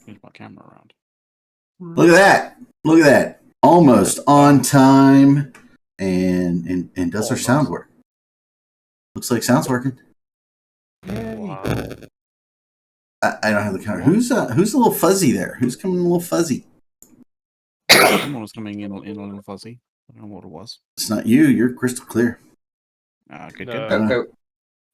Move my camera around. Look at that! Look at that! Almost on time. And does our sound work? Looks like sound's working. Wow. I don't have the counter. Who's a little fuzzy there? Who's coming a little fuzzy? Someone was coming in a little fuzzy. I don't know what it was. It's not you. You're crystal clear. Good. No,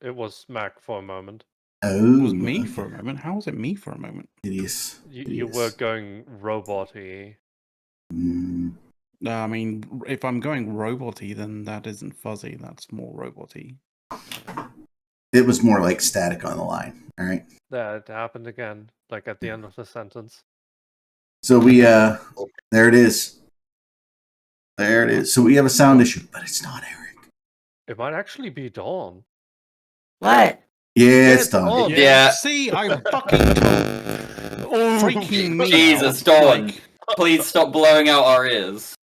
it was Mac for a moment. Oh, It was me for a moment. How was it me for a moment? Hideous. You were going robot-y. I mean, if I'm going robot-y, then that isn't fuzzy. That's more robot-y. It was more like static on the line. All right. That happened again, like at the end of the sentence. So we there it is. There it is. So we have a sound issue, but it's not Eric. It might actually be Dawn. What? Yeah, it's Dawn. Yeah. See, I fucking told. Freaking me. Jesus, out. Dawn. Like, Please stop blowing out our ears.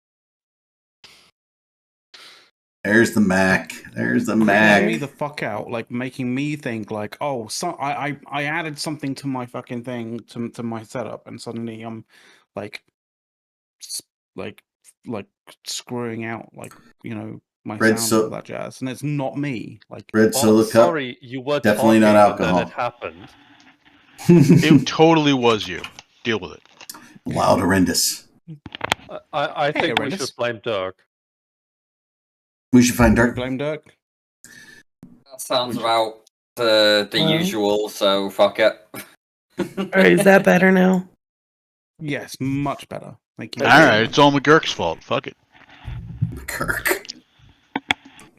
There's the Mac. There's the Freaking Mac. me the fuck out, like making me think like, oh, so I added something to my fucking thing to my setup, and suddenly I'm like screwing out, like, you know, my Red sound and all that jazz, and it's not me. Like, Red solo cup. Sorry, you were Definitely not talking, alcohol. and then it happened. It totally was you. Deal with it. Loud, horrendous. I think we horrendous. should blame Dirk. We should find Dirk. Blame Dirk. That sounds about the usual, so fuck it. Alright, is that better now? Yes, much better. Thank you. Alright, it's all McGurk's fault. Fuck it. Kirk.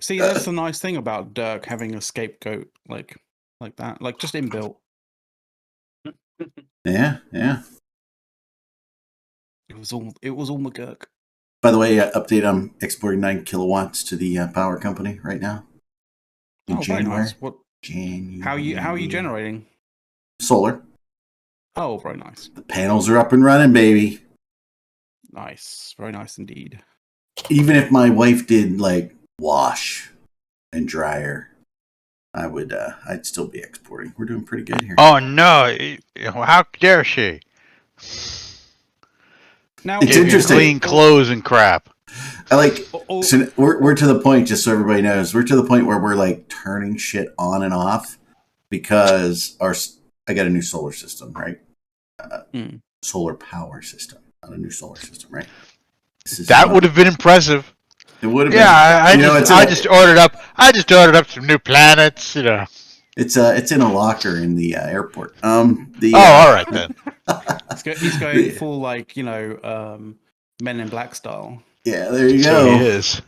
See, that's the nice thing about Dirk having a scapegoat like that, like just inbuilt. Yeah. It was all McGurk. By the way, update, I'm exporting 9 kilowatts to the power company right now. In Very January. nice. What? January. How are you generating? Solar. Oh, very nice. The panels are up and running, baby. Nice. Very nice indeed. Even if my wife did like wash and dryer, I'd still be exporting. We're doing pretty good here. Oh no! How dare she? Now It's Give you interesting. clean clothes and crap. I like. So we're to the point. Just so everybody knows, we're to the point where we're like turning shit on and off because I got a new solar system, right? Solar power system, not a new solar system, right? That would have been impressive. It would have. Yeah, been. I just ordered up some new planets. You know. It's in a locker in the airport. All right then. He's going full, like, you know, Men in Black style. Yeah, there you So go. he is.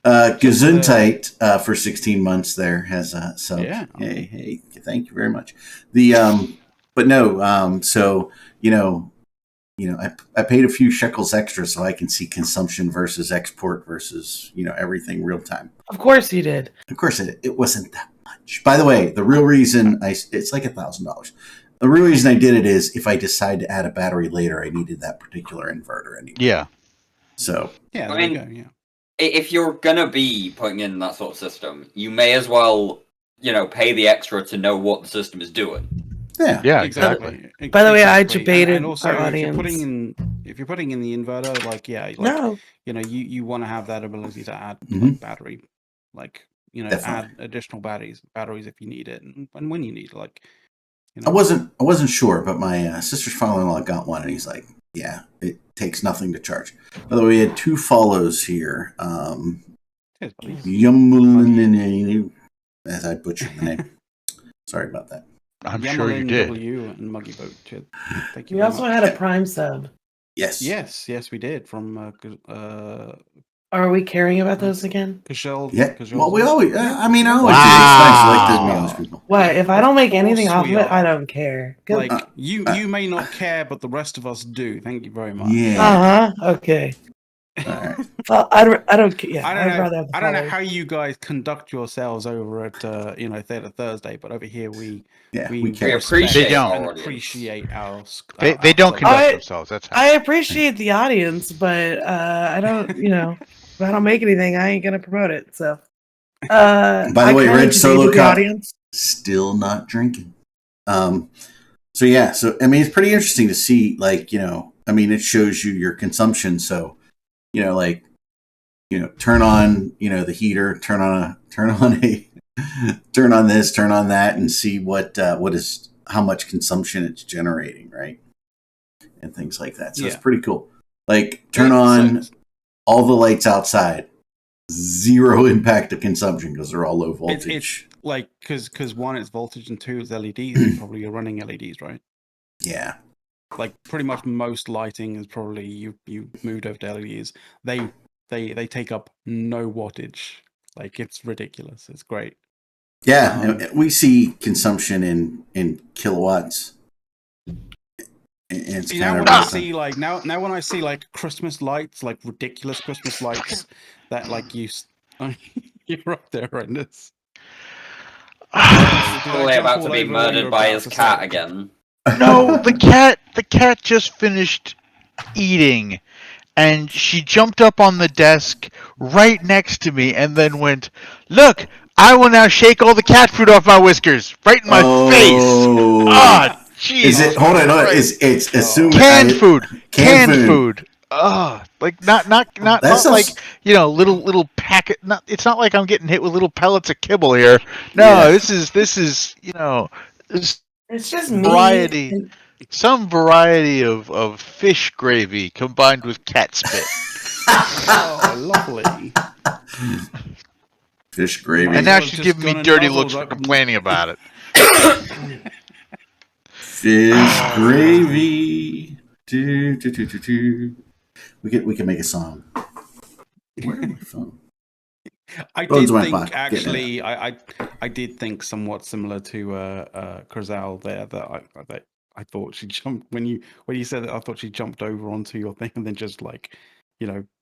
Gesundheit for 16 months there has subbed. Yeah. Hey, thank you very much. But no, so you know, I paid a few shekels extra so I can see consumption versus export versus everything real time. Of course you did. Of course, it wasn't that much. By the way, the real reason it's like $1,000. The real reason I did it is if I decide to add a battery later, I needed that particular inverter anyway. Yeah. So Yeah, I there mean, you go. Yeah. If you're gonna be putting in that sort of system, you may as well, pay the extra to know what the system is doing. yeah, Exactly. By the way, I Exactly. debated and also, our if audience. you're putting in the inverter, like, No. you want to have that ability to add battery, like, Definitely. add additional batteries if you need it, and when you need it, like. I wasn't sure, but my sister's father-in-law got one, and he's like, "Yeah, it takes nothing to charge." By the way, we had 2 follows here. Cheers, buddy. As I butchered the name. Sorry about that. I'm sure you did. W and Muggy Boat. Cheers. Thank you. We very also much. had a Prime sub. Yes. Yes, we did from Are we caring about those again? Kajel. Yeah. Kajel's Well, we on. always. I mean, I always Wow. it's nice to like to be honest, people. What? If I don't make anything course off of we it, are. I don't care. Like you may not care, but the rest of us do. Thank you very much. Yeah. Okay. All right. Well, I don't care. Yeah, I I'd rather have the I don't know followers. how you guys conduct yourselves over at Theatre Thursday, but over here we Yeah, we, we care. We respect appreciate They don't. and our audience. appreciate our. They don't conduct I- themselves. That's how. I appreciate the audience, but I don't. If I don't make anything, I ain't gonna promote it. So. By the I way, kinda Red Solo debated the Cup audience. still not drinking. So yeah, so I mean, it's pretty interesting to see. Like, I mean, it shows you your consumption. So, like, turn on, the heater, turn on this, turn on that, and see how much consumption it's generating, right? And things like that. So it's pretty cool. Like, turn on all the lights outside, zero impact of consumption because they're all low voltage. It's like because one, it's voltage, and two, it's LEDs. You probably are running LEDs, right? Yeah. Like pretty much most lighting is probably you moved over to LEDs. They take up no wattage. Like, it's ridiculous. It's great. Yeah, we see consumption in kilowatts. It's now kind when of I see like now when I see like Christmas lights, like ridiculous Christmas lights that like you're up there, horrendous. Probably about to be murdered by his cat again. No, the cat just finished eating, and she jumped up on the desk right next to me and then went, "Look, I will now shake all the cat food off my whiskers right in my face." Ah, jeez. Is it? Hold on. It's assuming canned food. Canned food. Like not like little packet. It's not like I'm getting hit with little pellets of kibble here. No, this is It's just variety. me. Some variety of fish gravy combined with cat spit. Oh, lovely. Fish gravy. And now she's giving me dirty looks for complaining about it. Fish gravy. We can make a song. Where's my phone? I did think actually. I did think somewhat similar to Crazal there that I thought she jumped when you said that. I thought she jumped over onto your thing and then just like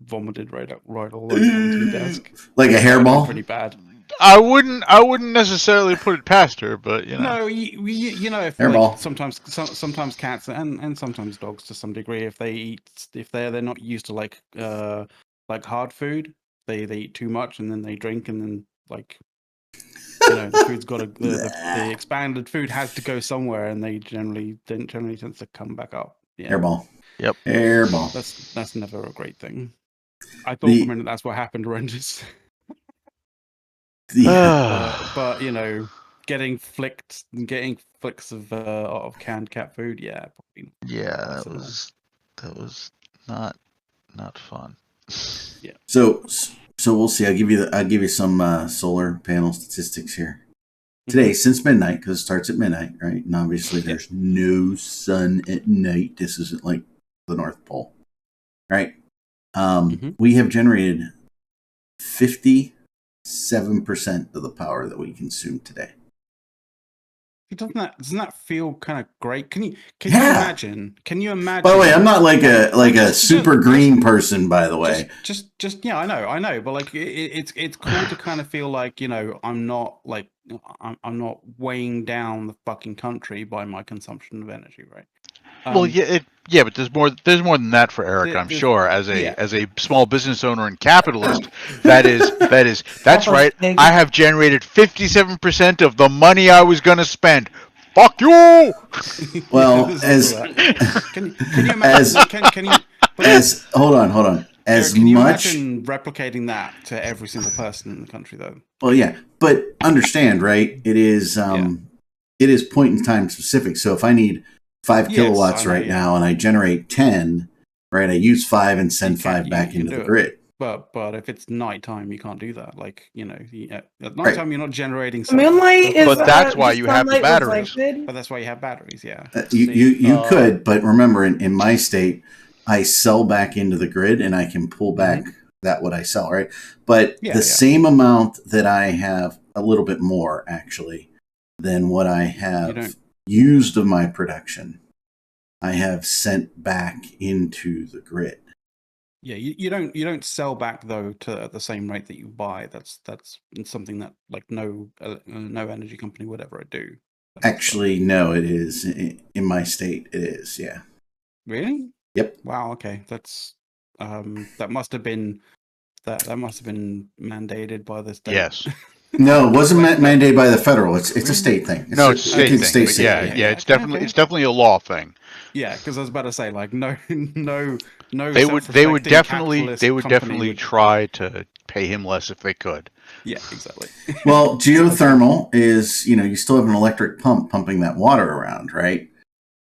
vomited right all over onto your desk like a hairball. Pretty bad. I wouldn't necessarily put it past her, but No, if like, sometimes cats and sometimes dogs to some degree, if they're not used to like hard food, they eat too much and then they drink and then like the food's got the expanded food has to go somewhere and they generally tends to come back up. Yeah. Hairball. Yep. Hairball. That's never a great thing. I thought for a minute that's what happened to Rangers. But getting flicks of canned cat food, probably. Yeah, that was not fun. Yeah. So we'll see. I'll give you some solar panel statistics here. Today, since midnight, because it starts at midnight, right? And obviously there's no sun at night. This isn't like the North Pole, right? We have generated 57% of the power that we consume today. Doesn't that feel kind of great? Can you imagine? Can you imagine? By the way, I'm not like a super green person. By the way, just I know, but like it's cool to kind of feel like I'm not weighing down the fucking country by my consumption of energy, right? Well, but there's more than that for Eric, I'm sure. As a small business owner and capitalist, that's right. I have generated 57% of the money I was gonna spend. Fuck you. Well, can you imagine? Hold on. Can you imagine replicating that to every single person in the country, though? Well, yeah, but understand, right? It is point in time specific. So if I need 5 kilowatts now and I generate 10, right? I use 5 and send 5 back into the grid. But if it's nighttime, you can't do that. Like at nighttime, you're not generating. Moonlight is. But that's why you have the batteries. But that's why you have batteries. Yeah. You could, but remember, in my state, I sell back into the grid and I can pull back that what I sell, right? But the same amount that I have, a little bit more actually, than what I have used of my production, I have sent back into the grid. Yeah, you don't sell back though to the same rate that you buy. That's something that like no energy company would ever do. Actually, no, it is in my state. It is, yeah. Really? Yep. Wow. Okay, that's that must have been mandated by the state. Yes. No, it wasn't mandated by the federal. It's a state thing. No, it's a I think state thing. But state. yeah, it's definitely a law thing. Yeah, because I was about to say, like, no They would self-respecting definitely would- try to pay him less if they could. Yeah, exactly. Well, geothermal is, you still have an electric pump pumping that water around, right?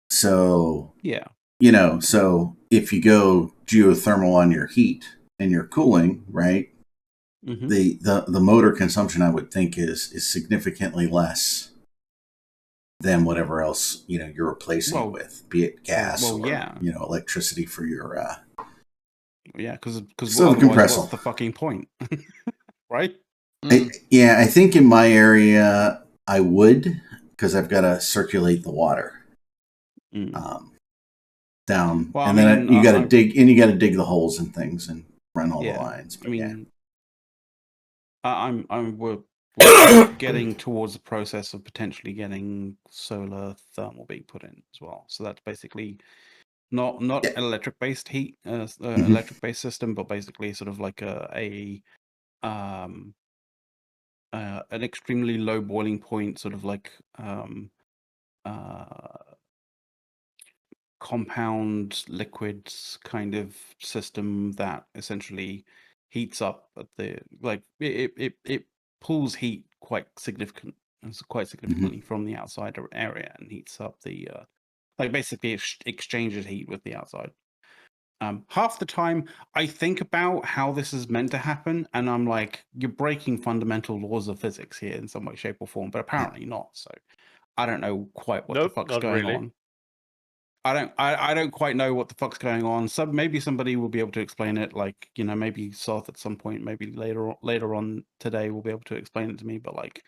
So, Yeah. So if you go geothermal on your heat and your cooling, right? Mm-hmm. The motor consumption, I would think, is significantly less than whatever else, you're replacing with, be it gas or, electricity for your... Yeah, because compressor. What's the fucking point? Right? I think in my area I would, because I've got to circulate the water down, and then you got to dig, and you got to dig the holes and things and run all the lines. But we're getting towards the process of potentially getting solar thermal being put in as well. So that's basically not an electric based heat, electric based system, but basically sort of like an extremely low boiling point, sort of like compound liquids kind of system that essentially heats up at it pulls heat quite significantly from the outside area and heats up the basically exchanges heat with the outside. Half the time I think about how this is meant to happen and I'm like, you're breaking fundamental laws of physics here in some way, shape or form, but apparently not. So I don't know quite what the fuck's going on. I don't quite know what the fuck's going on. Maybe somebody will be able to explain it. Like, maybe Soth at some point, maybe later on today will be able to explain it to me. But like,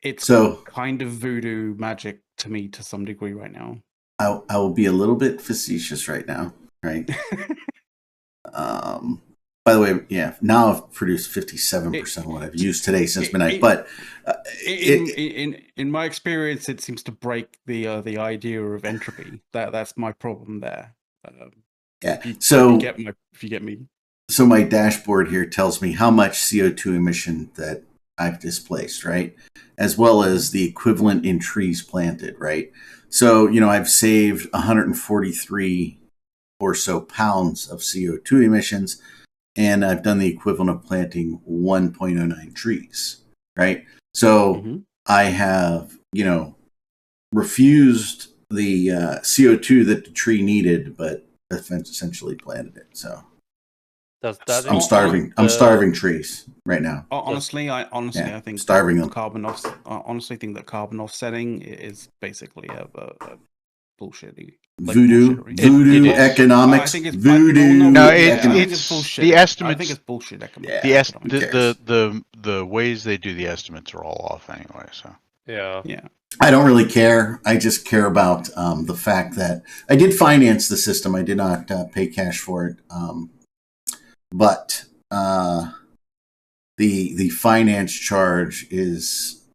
it's kind of voodoo magic to me to some degree right now. I will be a little bit facetious right now, right? By the way, now I've produced 57% of what I've used today since midnight. But in my experience, it seems to break the idea of entropy. That's my problem there. If you get me. So my dashboard here tells me how much CO2 emission that I've displaced, right? As well as the equivalent in trees planted, right? So, I've saved 143 or so pounds of CO2 emissions, and I've done the equivalent of planting 1.09 trees, right? So I have, refused the CO2 that the tree needed, but essentially planted it. So I'm starving trees right now. Honestly, I think starving them. Honestly, think that carbon offsetting is basically a bullshitty. Voodoo economics. Voodoo. No, it's bullshit. The estimates. I think it's bullshit economics. The ways they do the estimates are all off anyway. So yeah. I don't really care. I just care about the fact that I did finance the system. I did not pay cash for it, but the finance charge is,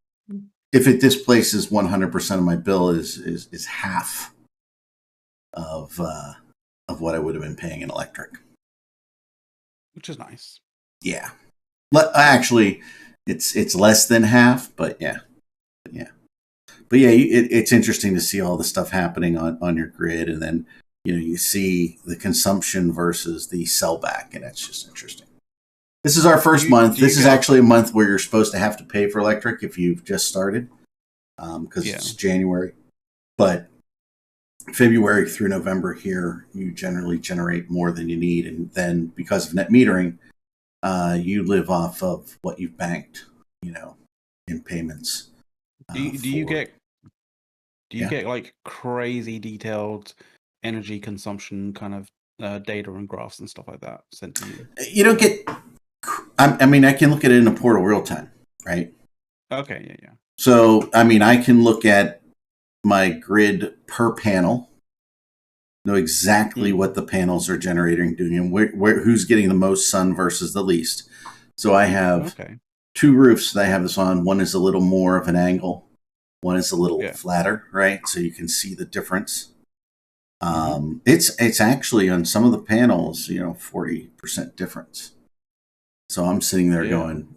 if it displaces 100% of my bill, is half of what I would have been paying in electric, which is nice. Yeah, actually, it's less than half, but yeah. It's interesting to see all the stuff happening on your grid, and then you see the consumption versus the sellback, and it's just interesting. This is our first month. This is actually a month where you're supposed to have to pay for electric if you've just started, because it's January, but February through November here, you generally generate more than you need, and then because of net metering, you live off of what you've banked, in payments. Do you get like crazy detailed energy consumption kind of data and graphs and stuff like that sent to you? You don't get. I mean, I can look at it in a portal real time, right? Okay, yeah. So, I mean, I can look at my grid per panel, know exactly what the panels are generating, doing, and who's getting the most sun versus the least. So I have two roofs that I have this on. One is a little more of an angle. One is a little flatter, right? So you can see the difference. It's actually on some of the panels, 40% difference. So I'm sitting there going,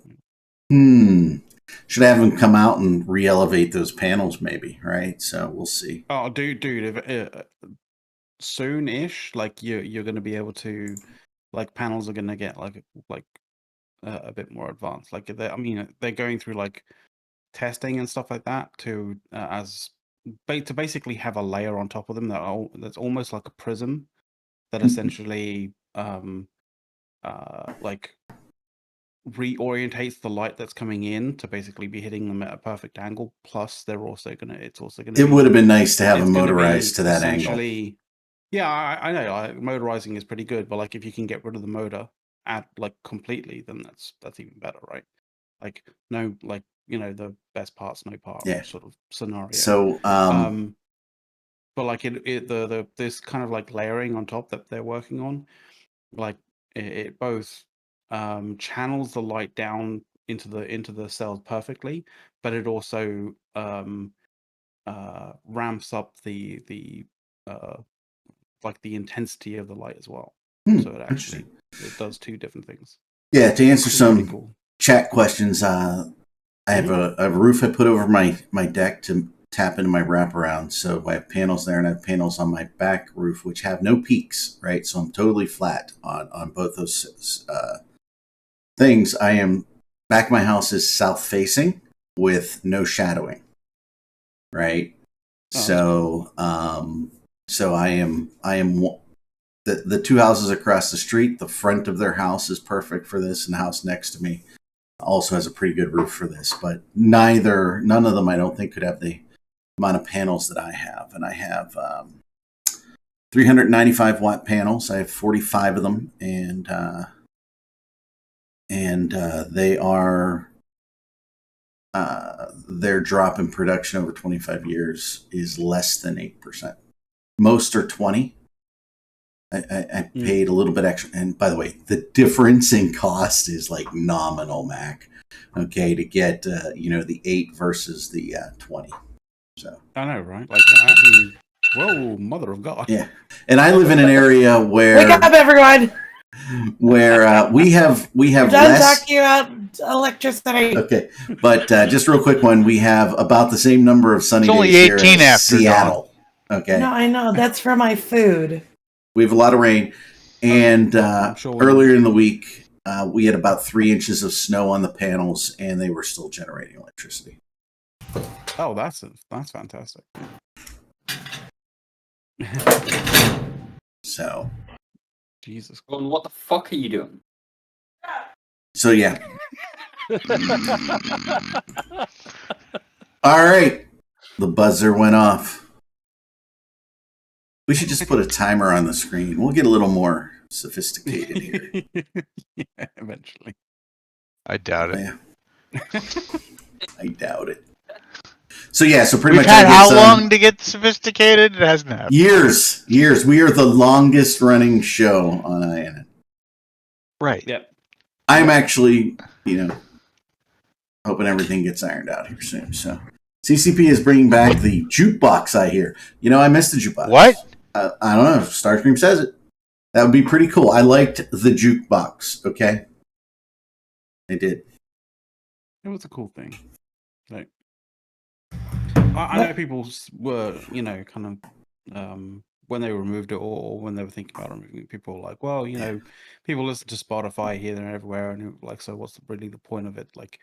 Should have them come out and re-elevate those panels, maybe, right? So we'll see. Oh, dude, if, soon-ish, like you're going to be able to, like panels are going to get like a bit more advanced. Like they're going through like testing and stuff like that to to basically have a layer on top of them that's almost like a prism that essentially like reorientates the light that's coming in to basically be hitting them at a perfect angle. Plus, it's also gonna. It would have been nice to have them gonna be motorized to that angle. essentially- Yeah, I know. Motorizing is pretty good, but like if you can get rid of the motor completely, then that's even better, right? Like no, like the best parts, no part sort of scenario. So but like this kind of like layering on top that they're working on, like it both channels the light down into the cells perfectly, but it also ramps up the like the intensity of the light as well. So it does two different things. Yeah, to answer some cool chat questions, I have a roof I put over my deck to tap into my wraparound. So I have panels there, and I have panels on my back roof, which have no peaks, right? So I'm totally flat on both those things. Back of my house is south facing with no shadowing, right? So I am the two houses across the street. The front of their house is perfect for this, and the house next to me also has a pretty good roof for this. But none of them, I don't think, could have the amount of panels that I have. And I have 395 watt panels. I have 45 of them, and they are their drop in production over 25 years is less than 8%. Most are 20. I paid a little bit extra. And by the way, the difference in cost is like nominal, Mac. Okay, to get the 8 versus the 20. So I know, right? Like, whoa, mother of God! Yeah, and I live in an area where wake up, everyone. Where we have We're done talking about electricity. Okay, but just real quick one, we have about the same number of sunny It's only days 18 here as after Seattle. Okay, No, I know that's for my food. We have a lot of rain, and sure earlier in the week we had about 3 inches of snow on the panels, and they were still generating electricity. Oh, that's fantastic. So, Jesus. Well, what the fuck are you doing? So yeah. All right, the buzzer went off. We should just put a timer on the screen. We'll get a little more sophisticated here. Yeah, eventually. I doubt it. Yeah. I doubt it. So yeah, so pretty We've much had how long to get sophisticated? It hasn't happened. Years. We are the longest running show on INN. Right. Yep. I'm actually, hoping everything gets ironed out here soon. So CCP is bringing back the jukebox, I hear. I missed the jukebox. What? I don't know. Starscream says it. That would be pretty cool. I liked the jukebox, okay? I did. It was a cool thing. Like, I know people were, kind of, when they removed it or when they were thinking about removing it, people were like, well, people listen to Spotify here, there, and everywhere, and like, so what's really the point of it? Like,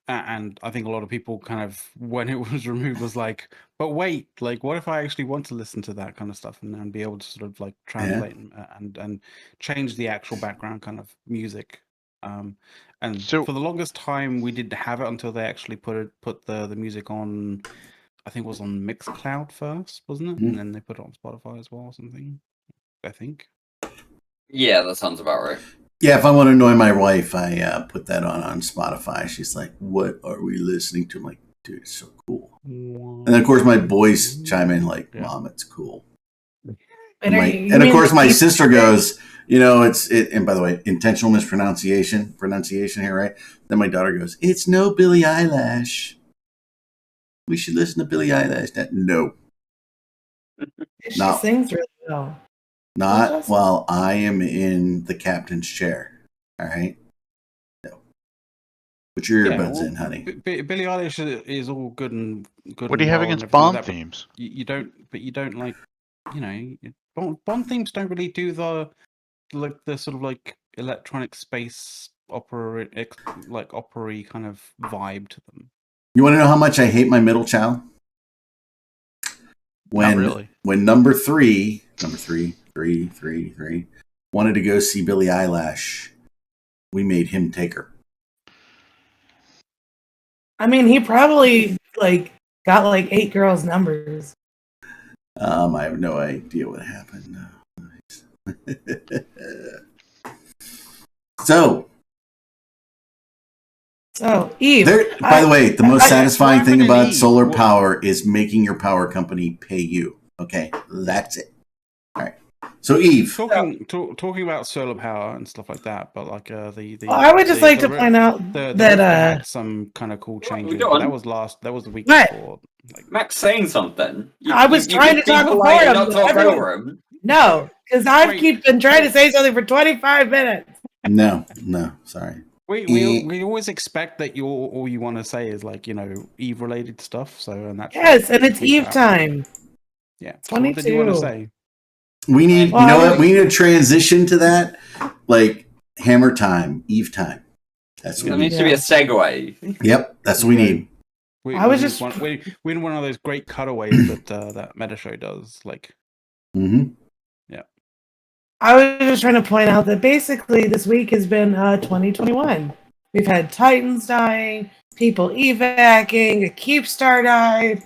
and I think a lot of people kind of, when it was removed, was like, but wait, like, what if I actually want to listen to that kind of stuff and be able to sort of like translate and change the actual background kind of music? And So- for the longest time, we didn't have it until they actually put the music on. I think it was on Mixcloud first, wasn't it? Mhm. And then they put it on Spotify as well, or something. I think. Yeah, that sounds about right. Yeah, if I want to annoy my wife, I put that on Spotify. She's like, what are we listening to? I'm like, dude, it's so cool. And then, of course, my boys chime in like, Mom, it's cool. And of course, my sister goes, and by the way, intentional pronunciation here, right? Then my daughter goes, it's no Billie Eilish. We should listen to Billie Eilish. No. She sings really well. Not while I am in the captain's chair. All right? No. Put your earbuds in, honey. Billie Eilish is all good and good. What do you have against Bond themes? You don't like, Bond themes don't really do the sort of like electronic space opera, like opera kind of vibe to them. You want to know how much I hate my middle child? Not really. When number three, wanted to go see Billie Eilish, we made him take her. I mean, he probably got 8 girls' numbers. I have no idea what happened. So Eve. By the way, the most satisfying thing about solar power is making your power company pay you. Okay, that's it. All right. So Eve, talking about solar power and stuff like that, but I would just like to point out that had some kind of cool changes. That was the week before. Max saying something. I was trying to talk before him. Not talk over him. No, because I've been trying to say something for 25 minutes. No, sorry. We always expect that all you want to say is Eve related stuff. So and that's and it's Eve time. Yeah, 22. What did you want to say? We need, we need a transition to that, like Hammer time, Eve time. That's what needs to be a segue. Yep, that's what we need. We need one of those great cutaways that Meta Show does. Yeah. I was just trying to point out that basically this week has been 2021. We've had Titans dying, people evacing, a Keepstar died.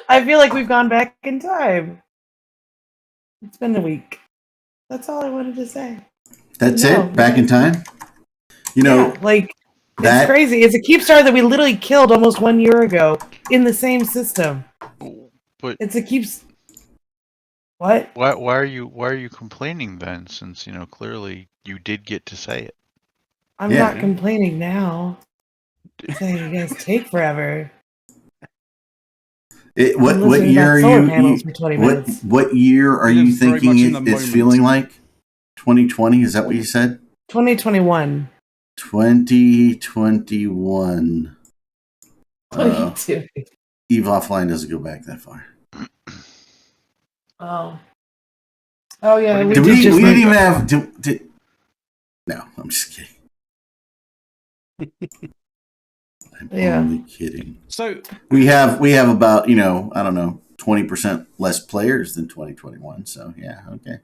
I feel like we've gone back in time. It's been a week. That's all I wanted to say. That's it? Back in time? It's crazy. It's a Keepstar that we literally killed almost 1 year ago in the same system. But it's a Keeps. What? Why are you complaining then? Since clearly you did get to say it. I'm not complaining now. I'm saying you guys take forever. What year are you? What year are you thinking it's feeling like? 2020? Is that what you said? 2021. 2021. Eve Offline doesn't go back that far. Oh yeah. We didn't even have. No, I'm just kidding. I'm only kidding. So we have about I don't know 20% less players than 2021. So yeah, okay.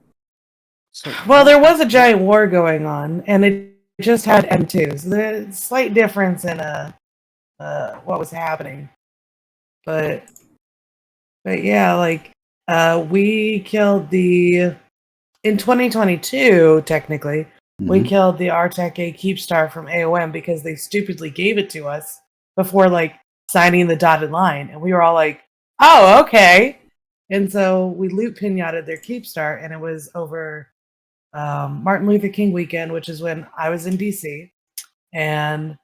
Well, there was a giant war going on, and it just had M2s. There's a slight difference in what was happening, but yeah, we killed in 2022 technically. We killed the Artec A Keepstar from AOM because they stupidly gave it to us before signing the dotted line, and we were all like, "Oh, okay." And so we loot pinataed their Keepstar, and it was over Martin Luther King weekend, which is when I was in DC, and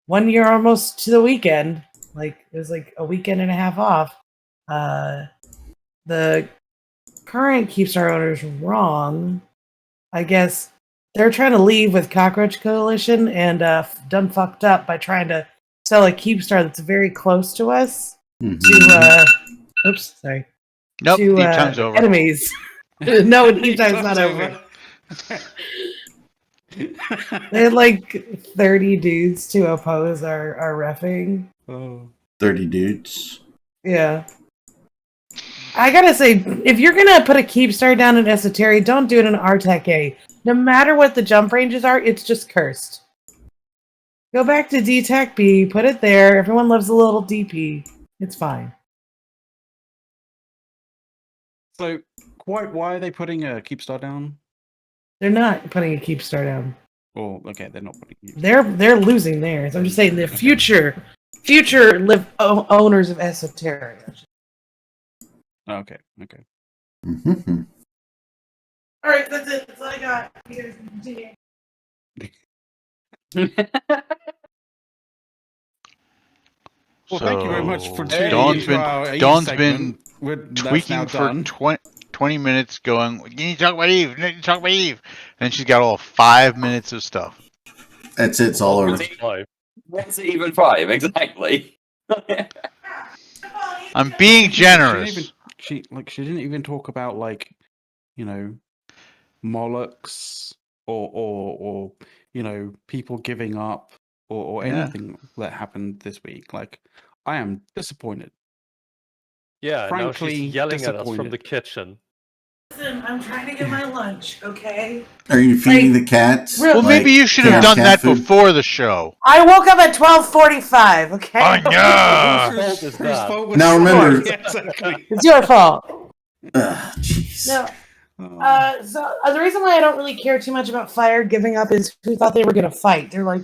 1 year almost to the weekend. It was a weekend and a half off. The current Keepstar owners wrong. I guess they're trying to leave with Cockroach Coalition and done fucked up by trying to sell a Keepstar that's very close to us to oops, sorry. Nope, to Eve time's over. Enemies. No, Eve time's not over. They had 30 dudes to oppose our reffing. 30 dudes. Yeah. I gotta say, if you're gonna put a Keepstar down in Esoteria, don't do it in Artec A. No matter what the jump ranges are, it's just cursed. Go back to D-Tech B, put it there. Everyone loves a little DP. It's fine. So, why are they putting a Keepstar down? They're not putting a Keepstar down. Oh, okay, they're not putting. They're losing theirs. I'm just saying the future owners of Esoteria. Okay. Mm-hmm. All right, that's it. That's all I got. You guys can continue. Well, thank you very much for tuning Dawn's been tweaking for 20 minutes going, you need to talk about Eve, And then she's got all 5 minutes of stuff. That's it. It's all over. What's even 5 exactly? I'm being generous. She didn't even talk about like, you know, Molochs or you know, people giving up or Yeah. anything that happened this week. Like, I am disappointed. Yeah, now Frankly, she's yelling at us from disappointed. the kitchen. Listen, I'm trying to get my lunch, okay? Are you feeding Like, the cats? real- Well, maybe you should too have much done cat that food? before the show. I woke up at 12:45, okay? Anya! Whose fault is that? Now remember- Yeah, exactly. It's your fault. Jeez. No. Oh. So the reason why I don't really care too much about Fire giving up is who thought they were going to fight. They're like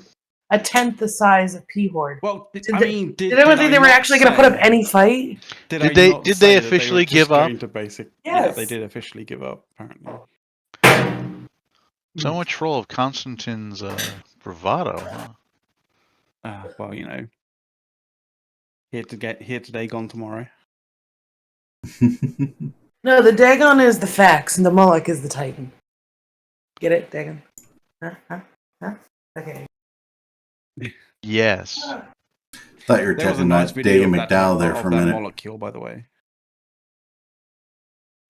a tenth the size of P-Horde. Well, Did I they- mean, Did anyone think they were actually going to put up any fight? Did Did I they- not did say they that were officially just give up? going to basic? Yeah, Yes. they did officially give up. Apparently. So much for all of Constantine's bravado, huh? Well, you know, here today, gone tomorrow. No, the Dagon is the Fax and the Moloch is the Titan. Get it, Dagon? Huh? Okay. Yes. Thought you were There was a talking nice about video Dagan of that, McDowell there of for a that minute. Moloch kill, by the way.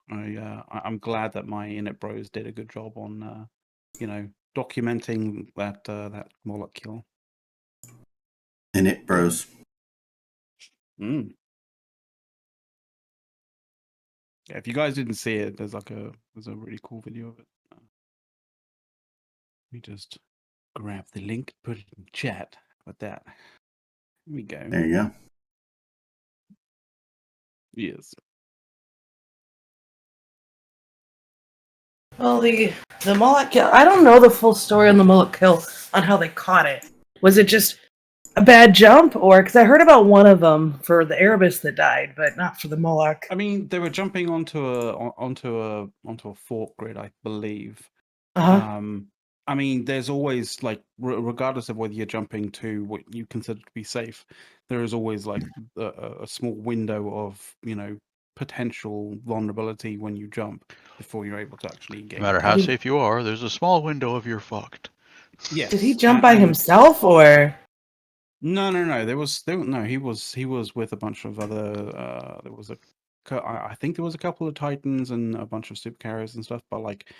I'm glad that my Init Bros did a good job on, you know, documenting that that Moloch kill. In it, bros. Mm. Yeah, if you guys didn't see it, there's a really cool video of it. Let me just grab the link, put it in chat. With that, here we go. There you go. Yes. Well, the Moloch kill. I don't know the full story on the Moloch kill on how they caught it. Was it just a bad jump, or because I heard about one of them for the Erebus that died, but not for the Moloch. I mean, they were jumping onto a fork grid, I believe. Uh-huh. I mean, there's always like, regardless of whether you're jumping to what you consider to be safe, there is always like a small window of, you know, potential vulnerability when you jump before you're able to actually engage. No matter how safe you are, there's a small window of you're fucked. Yes. Did he jump by himself, or? No. He was with a bunch of other. There was I think there was a couple of Titans and a bunch of supercarriers and stuff, but like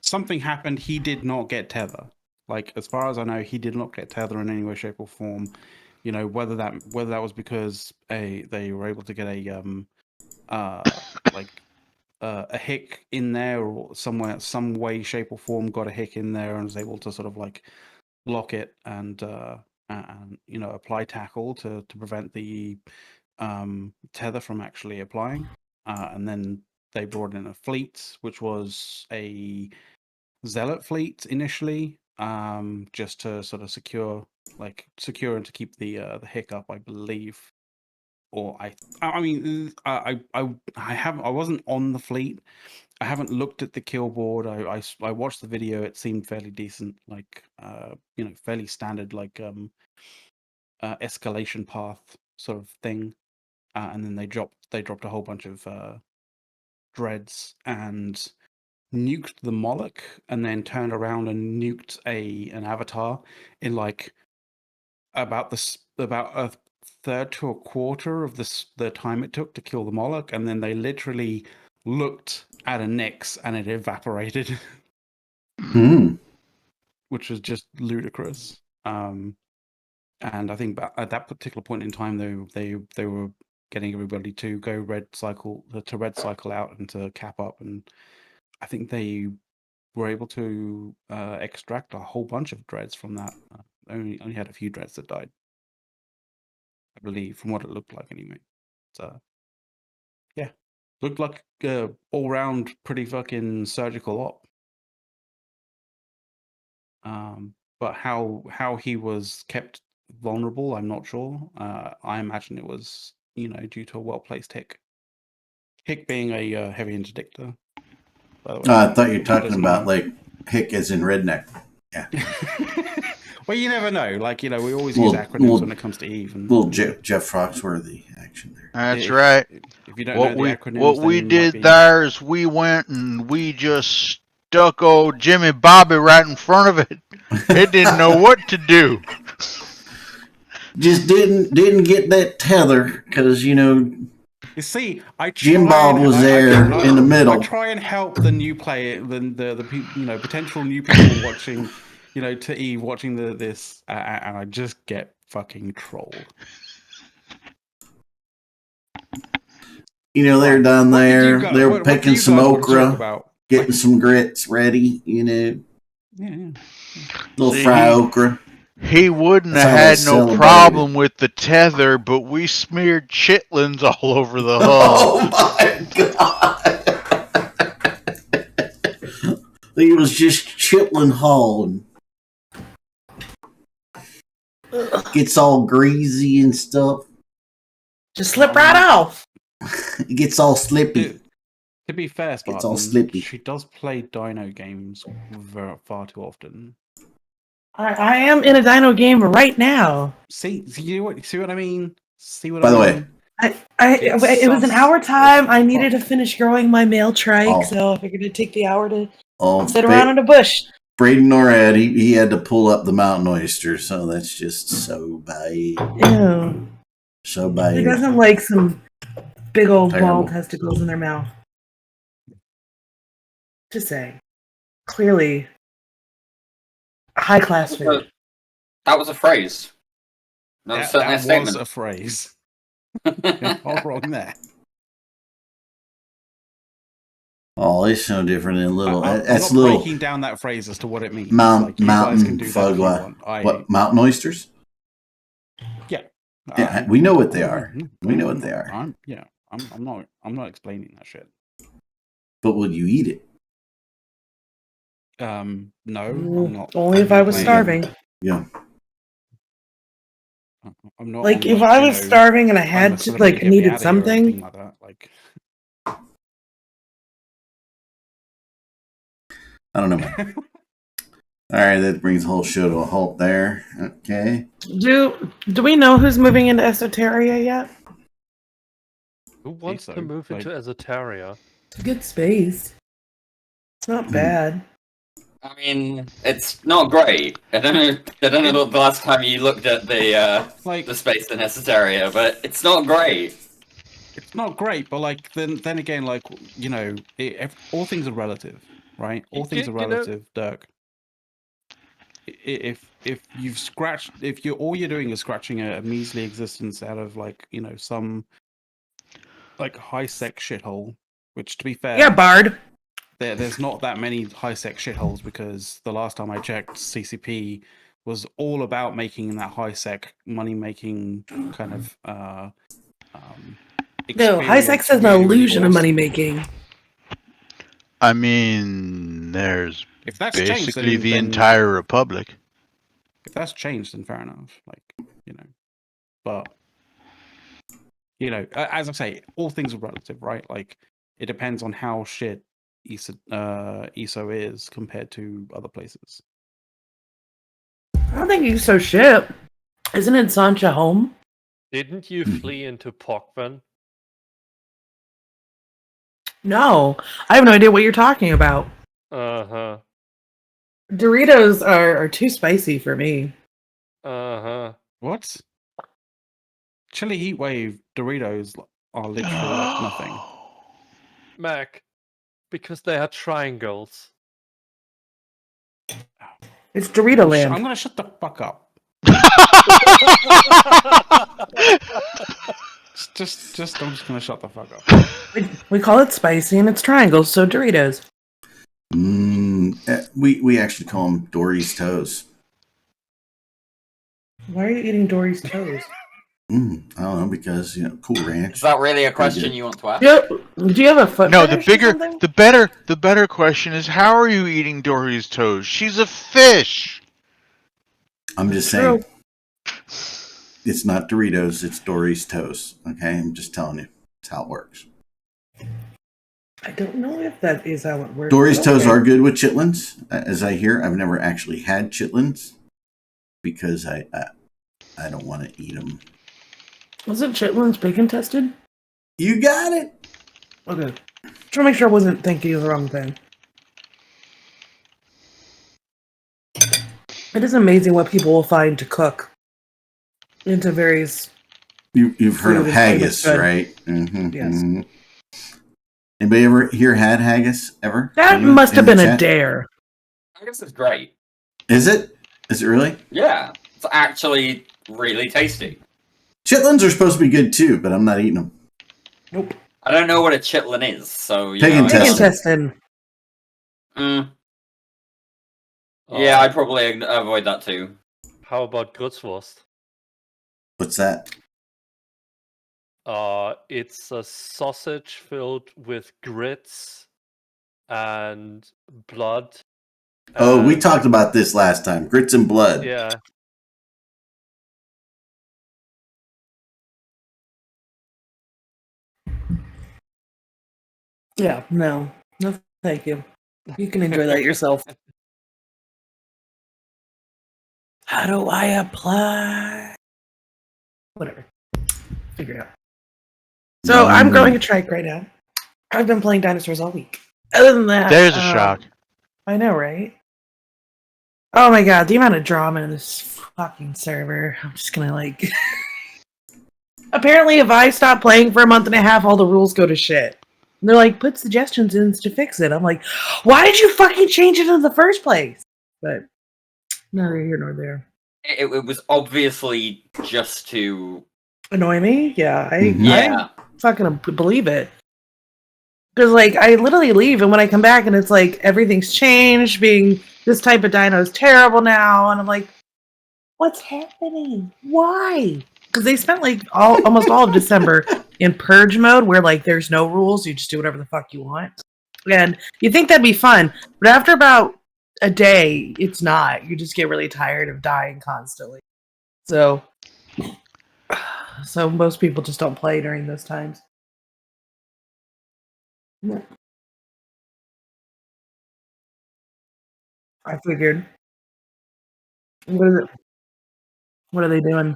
something happened. He did not get tether. Like, as far as I know, he did not get tether in any way, shape, or form. You know, whether that was because they were able to get a hick in there, or some way, shape, or form got a hick in there and was able to sort of like lock it and you know, apply tackle to prevent the tether from actually applying, and then they brought in a fleet, which was a zealot fleet initially, just to sort of secure and to keep the hick up, I believe. Or I mean, I wasn't on the fleet. I haven't looked at the kill board. I watched the video. It seemed fairly decent, like you know, fairly standard, like escalation path sort of thing. And then they dropped a whole bunch of dreads and nuked the Moloch, and then turned around and nuked an avatar in like about a third to a quarter of the time it took to kill the Moloch, and then they literally looked at a Nyx and it evaporated. Which was just ludicrous. And I think at that particular point in time, they were getting everybody to go red cycle out and to cap up, and I think they were able to extract a whole bunch of dreads from that. Only had a few dreads that died, I believe, from what it looked like anyway. So yeah, looked like all round pretty fucking surgical op. But how he was kept vulnerable, I'm not sure. I imagine it was, you know, due to a well-placed hick. Hick being a heavy interdictor, by the way. I thought you were talking about like hick as in redneck. Yeah. Well, you never know. Like, you know, we always use acronyms when it comes to Eve. And little Jeff Foxworthy action there. That's right. If you don't know the acronyms, what we then did there is we went and we just stuck old Jimmy Bobby right in front of it. It didn't know what to do. just didn't get that tether because You see, Jim Bob was there in the middle. I try and help the new player, the people, potential new people watching, to Eve watching this, and I just get fucking trolled. They're down there. They're picking some okra, getting some grits ready. Yeah. Little fry okra. He wouldn't That's have how they had no celebrated. problem with the tether, but we smeared chitlins all over the hull. Oh my god! He was just chitlin hull. Gets all greasy and stuff. Just slip right off. It gets all slippy. To be fair, Spartan, it's all slippy. She does play dino games far too often. I am in a dino game right now. See what I mean? By the way, it was an hour time. I needed to finish growing my male trike, so I figured it'd take the hour to sit around in a bush. Braden Norad, he had to pull up the mountain oyster, so that's just so bad. Ew. So bad. Who doesn't like some big old Terrible. ball testicles in their mouth? Just saying. Clearly, high class food. That was a phrase. That was a phrase. All wrong there. Oh, it's no different than little. That's little. Breaking down that phrase as to what it means. Mountain fug. What? Mountain oysters? Yeah. Yeah, we know what they are. We know what they are. I'm not explaining that shit. But would you eat it? No, I'm not. Only if I was starving. Yeah. I'm not. Like if I was starving and I had to, needed something. Like that. I don't know, man. All right, that brings the whole show to a halt there. Okay. Do we know who's moving into Esoteria yet? Who wants to move into Esoteria? It's a good space. It's not bad. I mean, it's not great. I don't know the last time you looked at the space in Esoteria, but it's not great. It's not great, but then again, all things are relative, right? All things are relative, Dirk. If all you're doing is scratching a measly existence out of some high sec shithole, which to be fair, yeah, Bard. There's not that many high sec shitholes because the last time I checked, CCP was all about making that high sec money making kind of. No, high sec is an illusion of money making. I mean, there's if that's basically changed, the entire republic. If that's changed, then fair enough. But as I say, all things are relative, right? It depends on how shit ESO is compared to other places. I don't think ESO shit. Isn't it Sancha home? Didn't you flee into Pokvan? No, I have no idea what you're talking about. Uh-huh. Doritos are too spicy for me. Uh-huh. What? Chili Heatwave Doritos are literally nothing. Mac, because they are triangles. It's Dorito Land. I'm gonna shut the fuck up. I'm just gonna shut the fuck up. We call it spicy and it's triangles, so Doritos. We actually call them Dory's Toes. Why are you eating Dory's toes? I don't know, because Cool Ranch. Is that really a question you want to ask? Do you have a foot? No, the better question is, how are you eating Dory's toes? She's a fish. I'm just saying. It's not Doritos, it's Dory's Toes. Okay, I'm just telling you. That's how it works. I don't know if that is how it works. Dory's Toes are good with chitlins, as I hear. I've never actually had chitlins because I don't want to eat them. Wasn't chitlins bacon tested? You got it. Okay. Just to make sure I wasn't thinking of the wrong thing. It is amazing what people will find to cook. into various. You've heard of haggis, right? Mm-hmm, yes. Mm-hmm. Anybody ever here had haggis ever? That Anyone must have in the been a chat? dare. Haggis is great. Is it? Is it really? Yeah, it's actually really tasty. Chitlins are supposed to be good too, but I'm not eating them. Nope. I don't know what a chitlin is, so Pig intestine. Yeah, I'd probably avoid that too. How about Grützwurst? What's that? It's a sausage filled with grits and blood. Oh, we talked about this last time. Grits and blood. Yeah. Yeah, no, thank you. You can enjoy that yourself. How do I apply? Whatever. Figure it out. So I'm growing a trike right now. I've been playing dinosaurs all week. Other than that, there's a shock. I know, right? Oh my god, the amount of drama in this fucking server. I'm just gonna like. Apparently, if I stop playing for a month and a half, all the rules go to shit. And they're like, put suggestions in to fix it. I'm like, why did you fucking change it in the first place? But neither here nor there. It was obviously just to annoy me. Yeah, yeah. I fucking believe it. Because like I literally leave, and when I come back, and it's like everything's changed. Being this type of dino is terrible now, and I'm like, what's happening? Why? Because they spent like almost all of December in purge mode, where like there's no rules, you just do whatever the fuck you want, and you think that'd be fun, but after about a day, it's not. You just get really tired of dying constantly. So most people just don't play during those times. I figured. What are they doing?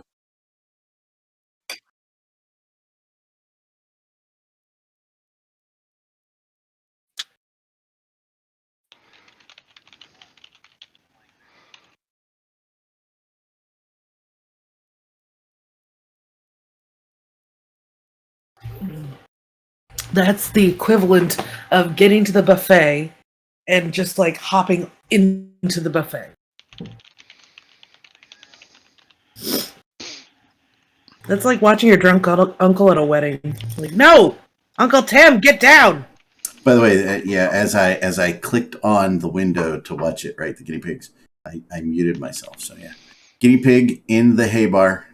That's the equivalent of getting to the buffet and just like hopping into the buffet. That's like watching your drunk uncle at a wedding. Like, no, Uncle Tim, get down. By the way, yeah, as I clicked on the window to watch it, right, the guinea pigs, I muted myself. So yeah, guinea pig in the hay bar.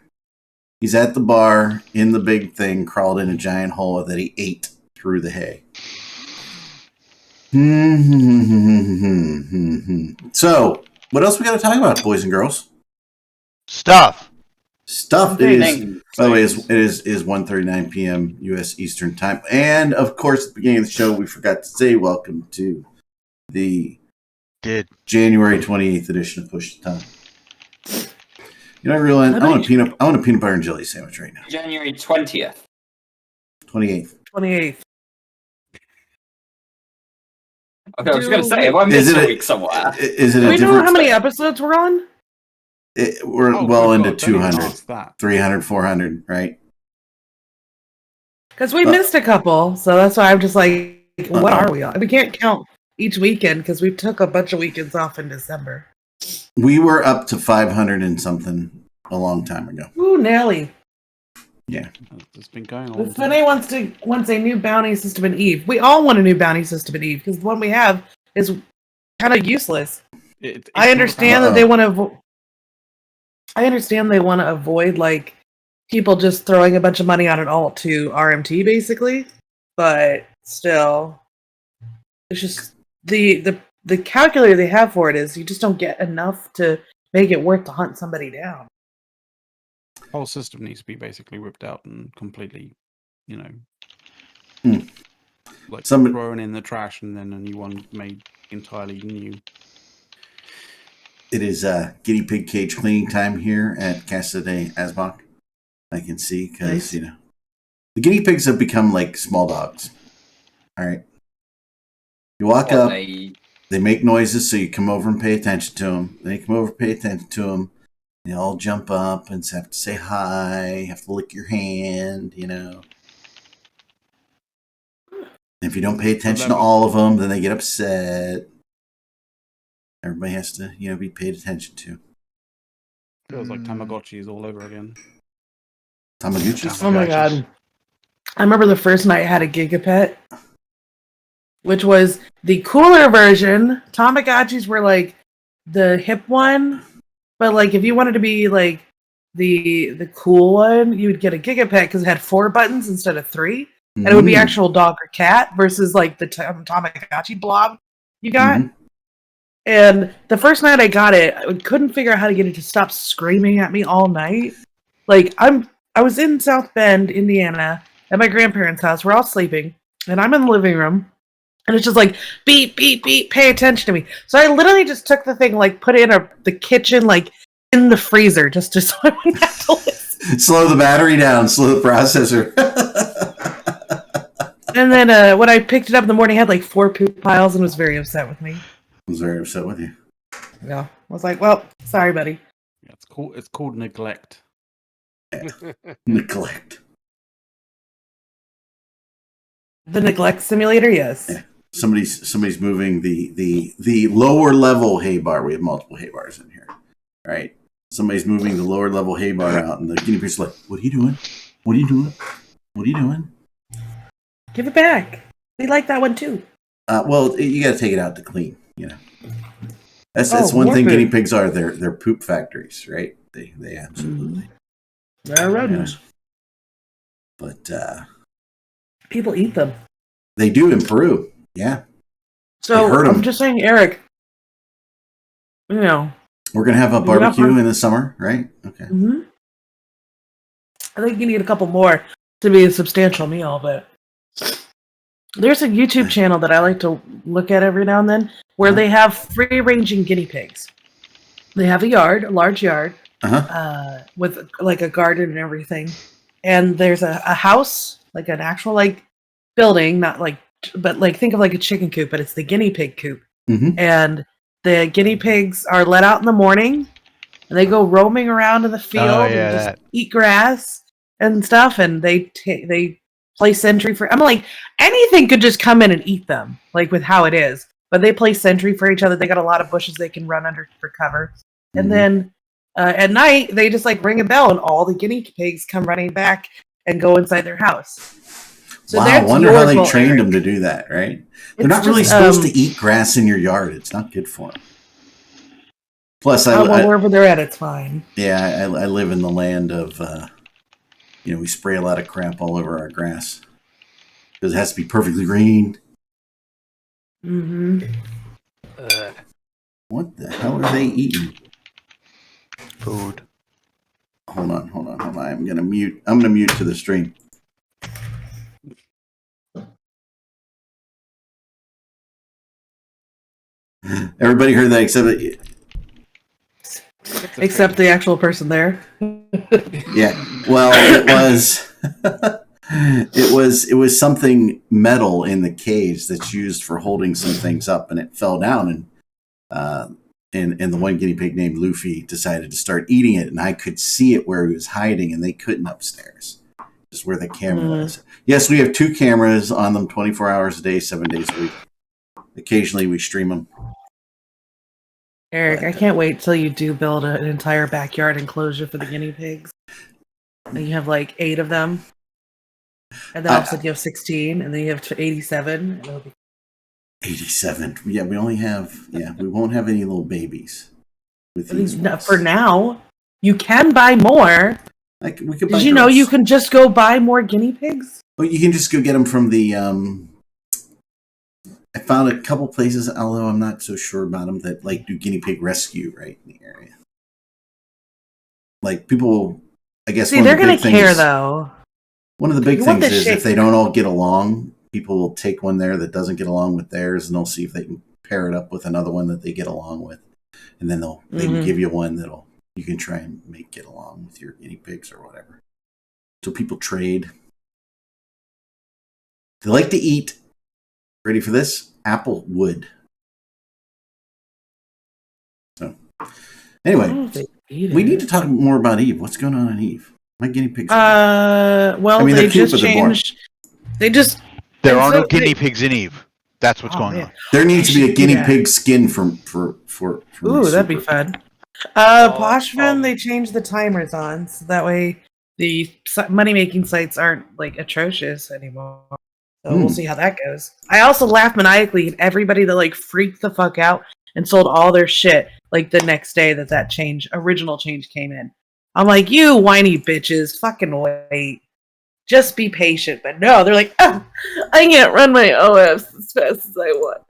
He's at the bar in the big thing, crawled in a giant hole that he ate through the hay. So, what else we got to talk about, boys and girls? Stuff. It is. By the way, it is 1:39 p.m. U.S. Eastern Time, and of course, at the beginning of the show, we forgot to say welcome to the January 28th edition of Push the Time. You know, I realize I want a peanut butter and jelly sandwich right now. January 20th. 28th. 28th. Okay, I was going to say, if I missed a week somewhere. Is it do we know how many episodes we're on? We're well into 200, 300, 400, right? Because we missed a couple, so that's why I'm just like, what are we on? We can't count each weekend because we took a bunch of weekends off in December. We were up to 500 and something a long time ago. Ooh, Nelly. Yeah. It's been going on. Funny wants a new bounty system in EVE. We all want a new bounty system in EVE because the one we have is kind of useless. I understand that they want to. I understand they want to avoid like people just throwing a bunch of money on an alt to RMT basically, but still, it's just the calculator they have for it is you just don't get enough to make it worth to hunt somebody down. Whole system needs to be basically ripped out and completely, like thrown in the trash and then a new one made entirely new. It is guinea pig cage cleaning time here at Casa de Asmock. I can see because the guinea pigs have become like small dogs. All right, you walk up, they make noises, so you come over and pay attention to them. Then you come over, pay attention to them. They all jump up and have to say hi, have to lick your hand, you know. If you don't pay attention to all of them, then they get upset. Everybody has to, you know, be paid attention to. Feels like Tamagotchis all over again. Tamagotchis. Oh my god. I remember the first night I had a Gigapet, which was the cooler version. Tamagotchis were like the hip one, but like if you wanted to be like the cool one, you would get a Gigapet because it had 4 buttons instead of 3. And it would be actual dog or cat versus like the Tamagotchi blob you got. And the first night I got it, I couldn't figure out how to get it to stop screaming at me all night. Like I was in South Bend, Indiana, at my grandparents' house. We're all sleeping, and I'm in the living room, and it's just like beep, beep, beep. Pay attention to me. So I literally just took the thing, like put it in the kitchen, like in the freezer, just so I wouldn't have to listen. Slow the battery down. Slow the processor. And then when I picked it up in the morning, it had like 4 poop piles and was very upset with me. I was very upset with you. Yeah, I was like, "Well, sorry, buddy." Yeah, it's called neglect. Neglect. The neglect simulator, yes. Yeah. Somebody's moving the lower level hay bar. We have multiple hay bars in here, right? Somebody's moving the lower level hay bar out, and the guinea pig's like, "What are you doing? What are you doing? What are you doing?" Give it back. We like that one too. Well, you got to take it out to clean. You know, that's one thing. Guinea pigs are they're poop factories, right? They absolutely. They're rodents. But people eat them. They do in Peru. Yeah. So I'm just saying, Eric. You know, we're gonna have a barbecue in the summer, right? Okay. Mm-hmm. I think you need a couple more to be a substantial meal, but there's a YouTube channel that I like to look at every now and then where they have free-ranging guinea pigs. They have a large yard, with like a garden and everything. And there's a house, like an actual like building, but like think of like a chicken coop, but it's the guinea pig coop. Mm-hmm. And the guinea pigs are let out in the morning, and they go roaming around in the field and just eat grass and stuff. And they play sentry for. I'm like, anything could just come in and eat them, like with how it is. But they play sentry for each other. They got a lot of bushes they can run under for cover. Mm-hmm. And then at night, they just like ring a bell, and all the guinea pigs come running back and go inside their house. So wow, I wonder how they trained them to do that, right? They're not really supposed to eat grass in your yard. It's not good for them. Plus, wherever they're at, it's fine. Yeah, I live in the land of, we spray a lot of crap all over our grass. Because it has to be perfectly green. Mm-hmm. What the hell are they eating? Food. Hold on. I'm gonna mute to the stream. Everybody heard that except the actual person there. Yeah. Well, it was something metal in the cage that's used for holding some things up, and it fell down, and the one guinea pig named Luffy decided to start eating it, and I could see it where he was hiding, and they couldn't upstairs. Just where the camera was. Yes, we have 2 cameras on them 24 hours a day, 7 days a week. Occasionally we stream them. Eric, I can't wait till you do build an entire backyard enclosure for the guinea pigs. And you have like 8 of them. And then all of a sudden you have 16, and then you have 87. 87. Yeah, we won't have any little babies. For now, you can buy more. Did you know you can just go buy more guinea pigs? Well, you can just go get them from the... I found a couple places, although I'm not so sure about them, that like do guinea pig rescue right in the area. Like people, I guess. See, they're going to care though. One of the big things is if they don't all get along, people will take one there that doesn't get along with theirs, and they'll see if they can pair it up with another one that they get along with, and then they can give you one you can try and make get along with your guinea pigs or whatever. So people trade. They like to eat. Ready for this? Apple wood. So, anyway. We need to talk more about Eve. What's going on Eve? My guinea pigs. Well, I mean, they just changed. There are no guinea pigs in Eve. That's what's going on. There needs to be a guinea pig skin for Ooh, that'd be fun. Poshvin, they changed the timers on, so that way the money-making sites aren't like atrocious anymore. So we'll see how that goes. I also laughed maniacally at everybody that like freaked the fuck out and sold all their shit like the next day that original change came in. I'm like, you whiny bitches, fucking wait. Just be patient. But no, they're like, I can't run my OS as fast as I want.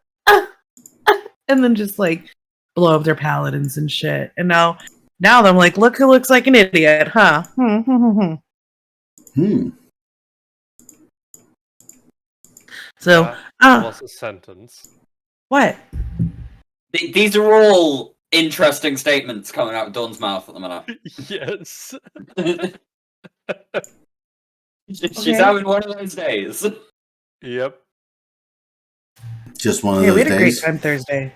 And then just like blow up their paladins and shit. And now I'm like, look who looks like an idiot, huh? So, that was a sentence. What? These are all interesting statements coming out of Dawn's mouth at the minute. Yes. She's having one of those days. Yep. Just one of those days. We had a great time Thursday.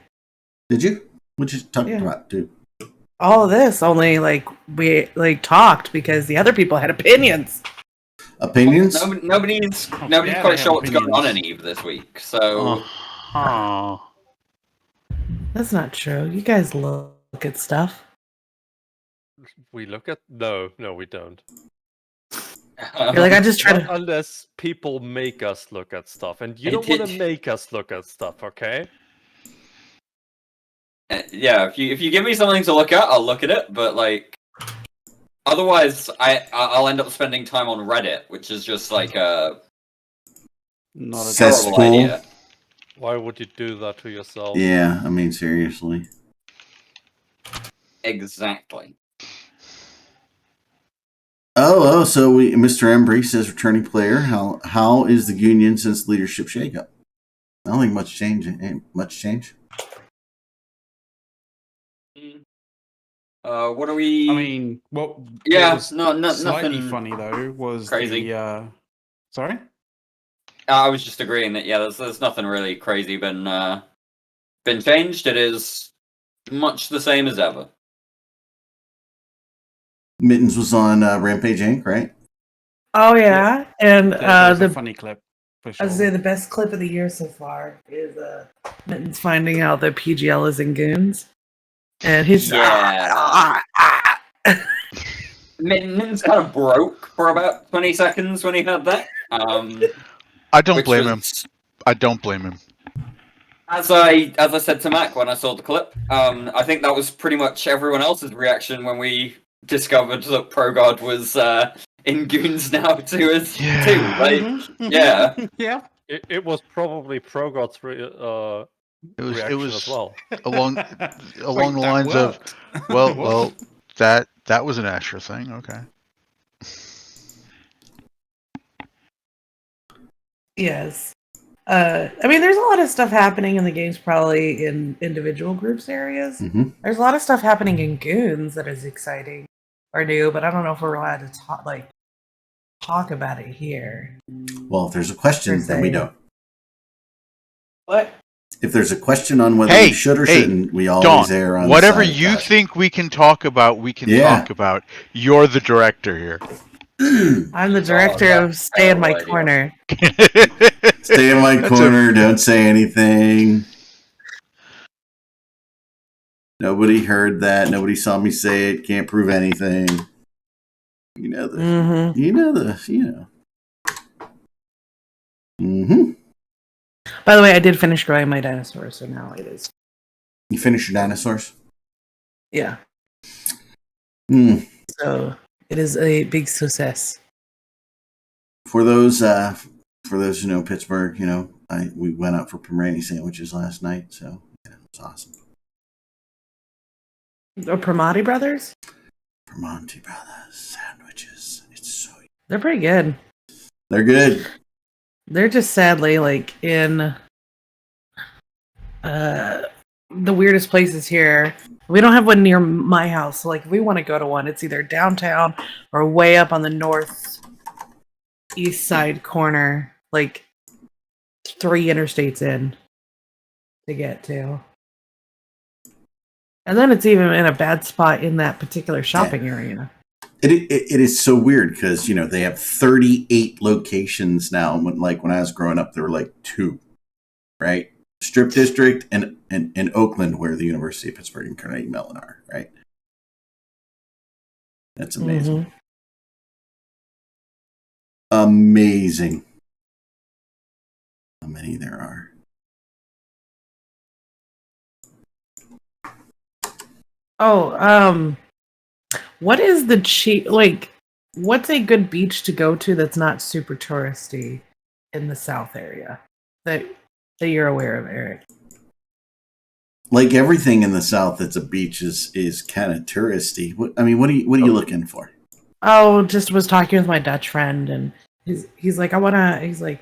Did you? What'd you talk about, dude? All of this, only like we like talked because the other people had opinions. Opinions? Nobody's quite sure what's going on in Eve this week, so. That's not true. You guys look at stuff. We look at no, we don't. You're like, I just try to. Unless people make us look at stuff, and you don't want to make us look at stuff, okay? Yeah, if you give me something to look at, I'll look at it. But like, otherwise, I'll end up spending time on Reddit, which is just like a not a terrible idea. Why would you do that to yourself? Yeah, I mean seriously. Exactly. So Mr. Embry says returning player. How is the union since leadership shakeup? I don't think much change. Ain't much change. What are we? I mean, what? Yeah, was nothing slightly funny though was crazy. Sorry. I was just agreeing that there's nothing really crazy been changed. It is much the same as ever. Mittens was on Rampage Inc., right? Oh yeah, and the funny clip. For sure. I was saying the best clip of the year so far is Mittens finding out that PGL is in Goons, and he's Mittens kind of broke for about 20 seconds when he heard that. I don't blame him. I don't blame him. As I said to Mac when I saw the clip, I think that was pretty much everyone else's reaction when we discovered that ProGod was in Goons now too. Yeah. Yeah. It was probably ProGod's reaction as well. along the lines worked. Of well that was an Asher thing. Okay. Yes. I mean, there's a lot of stuff happening in the games, probably in individual groups areas. Mm-hmm. There's a lot of stuff happening in Goons that is exciting or new, but I don't know if we're allowed to talk about it here. Well, if there's a question, then we don't. What? If there's a question on whether we should or shouldn't, we always err on whatever the side you of think we can talk about, we can talk about. You're the director here. I'm the director of Stay in My Corner. Stay in my corner. Don't say anything. Nobody heard that. Nobody saw me say it. Can't prove anything. You know the. Mm-hmm. You know the. You know. Mm-hmm. By the way, I did finish growing my dinosaurs, so now it is. You finished your dinosaurs? Yeah. So it is a big success. For those who know Pittsburgh, we went out for Pomeranian sandwiches last night, so yeah, it was awesome. The Primanti Brothers? Primanti Brothers sandwiches. It's so. They're pretty good. They're good. They're just sadly like in the weirdest places here. We don't have one near my house. So like if we want to go to one, it's either downtown or way up on the north east side corner, like 3 interstates in to get to. And then it's even in a bad spot in that particular shopping area. It is so weird because, they have 38 locations now. When I was growing up, there were like 2, right? Strip District and Oakland, where the University of Pittsburgh and Carnegie Mellon are, right? That's amazing. Mm-hmm. Amazing. How many there are. Oh, what is the cheap, what's a good beach to go to that's not super touristy in the South area that you're aware of, Eric? Like everything in the South that's a beach is kind of touristy. What are you looking for? Oh, just was talking with my Dutch friend, and he's like, he's like,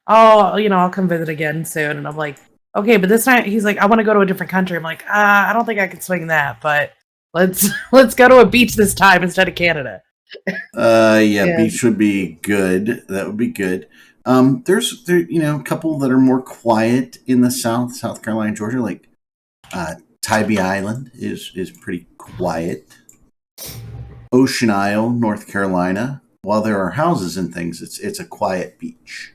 oh, I'll come visit again soon. And I'm like, okay, but this time, he's like, I want to go to a different country. I'm like, I don't think I can swing that, but let's go to a beach this time instead of Canada. Yeah, beach would be good. That would be good. There's a couple that are more quiet in the South Carolina, Georgia, like Tybee Island is pretty quiet. Ocean Isle, North Carolina. While there are houses and things, it's a quiet beach.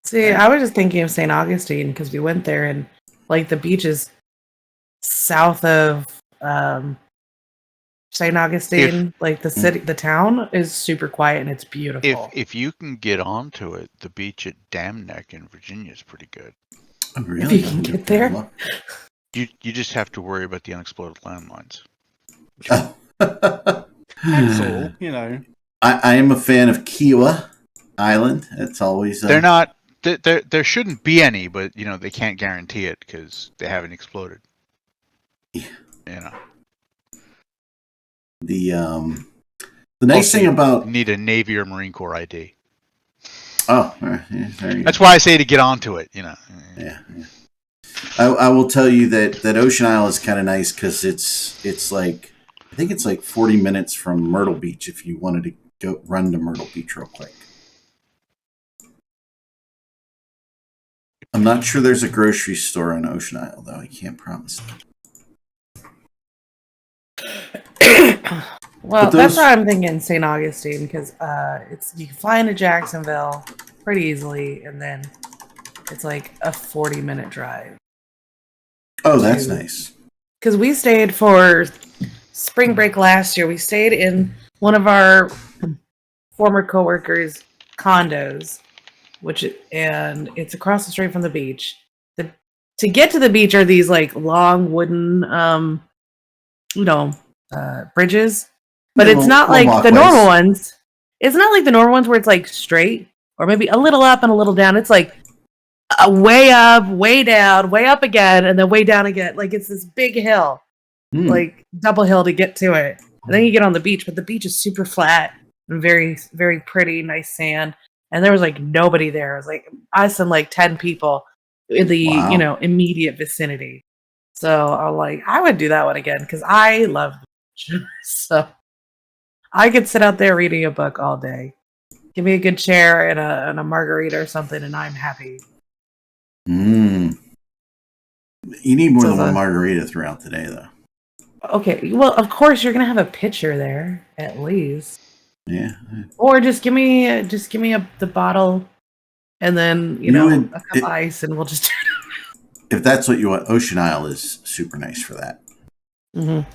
See, I was just thinking of St. Augustine because we went there, and the beaches south of St. Augustine, the city, the town is super quiet and it's beautiful. If you can get onto it, the beach at Dam Neck in Virginia is pretty good. Oh, really? If you can get there. You just have to worry about the unexploded landmines. That's all, I am a fan of Kiowa Island. It's always they're not. There shouldn't be any, but they can't guarantee it because they haven't exploded. Yeah. The nice thing about you need a Navy or Marine Corps ID. Oh, yeah, that's why I say to get onto it. Yeah. I will tell you that Ocean Isle is kind of nice because it's like, I think it's like 40 minutes from Myrtle Beach if you wanted to go run to Myrtle Beach real quick. I'm not sure there's a grocery store on Ocean Isle, though. I can't promise. Well, that's why I'm thinking St. Augustine because you can fly into Jacksonville pretty easily, and then it's like a 40-minute drive. Oh, that's nice. Because we stayed for spring break last year. We stayed in one of our former coworkers' condos, and it's across the street from the beach. To get to the beach are these long wooden, bridges, but it's not like the normal ones. It's not like the normal ones where it's straight or maybe a little up and a little down. It's way up, way down, way up again, and then way down again. It's this big hill, double hill to get to it. And then you get on the beach, but the beach is super flat and very, very pretty, nice sand. And there was nobody there. It was us and 10 people in the immediate vicinity. So I would do that one again because I love the beach. So I could sit out there reading a book all day. Give me a good chair and a margarita or something, and I'm happy. You need more than one margarita throughout the day, though. Okay, well, of course you're gonna have a pitcher there at least. Yeah. Or just give me the bottle, and then a cup of ice, and we'll just. If that's what you want, Ocean Isle is super nice for that. Mm-hmm.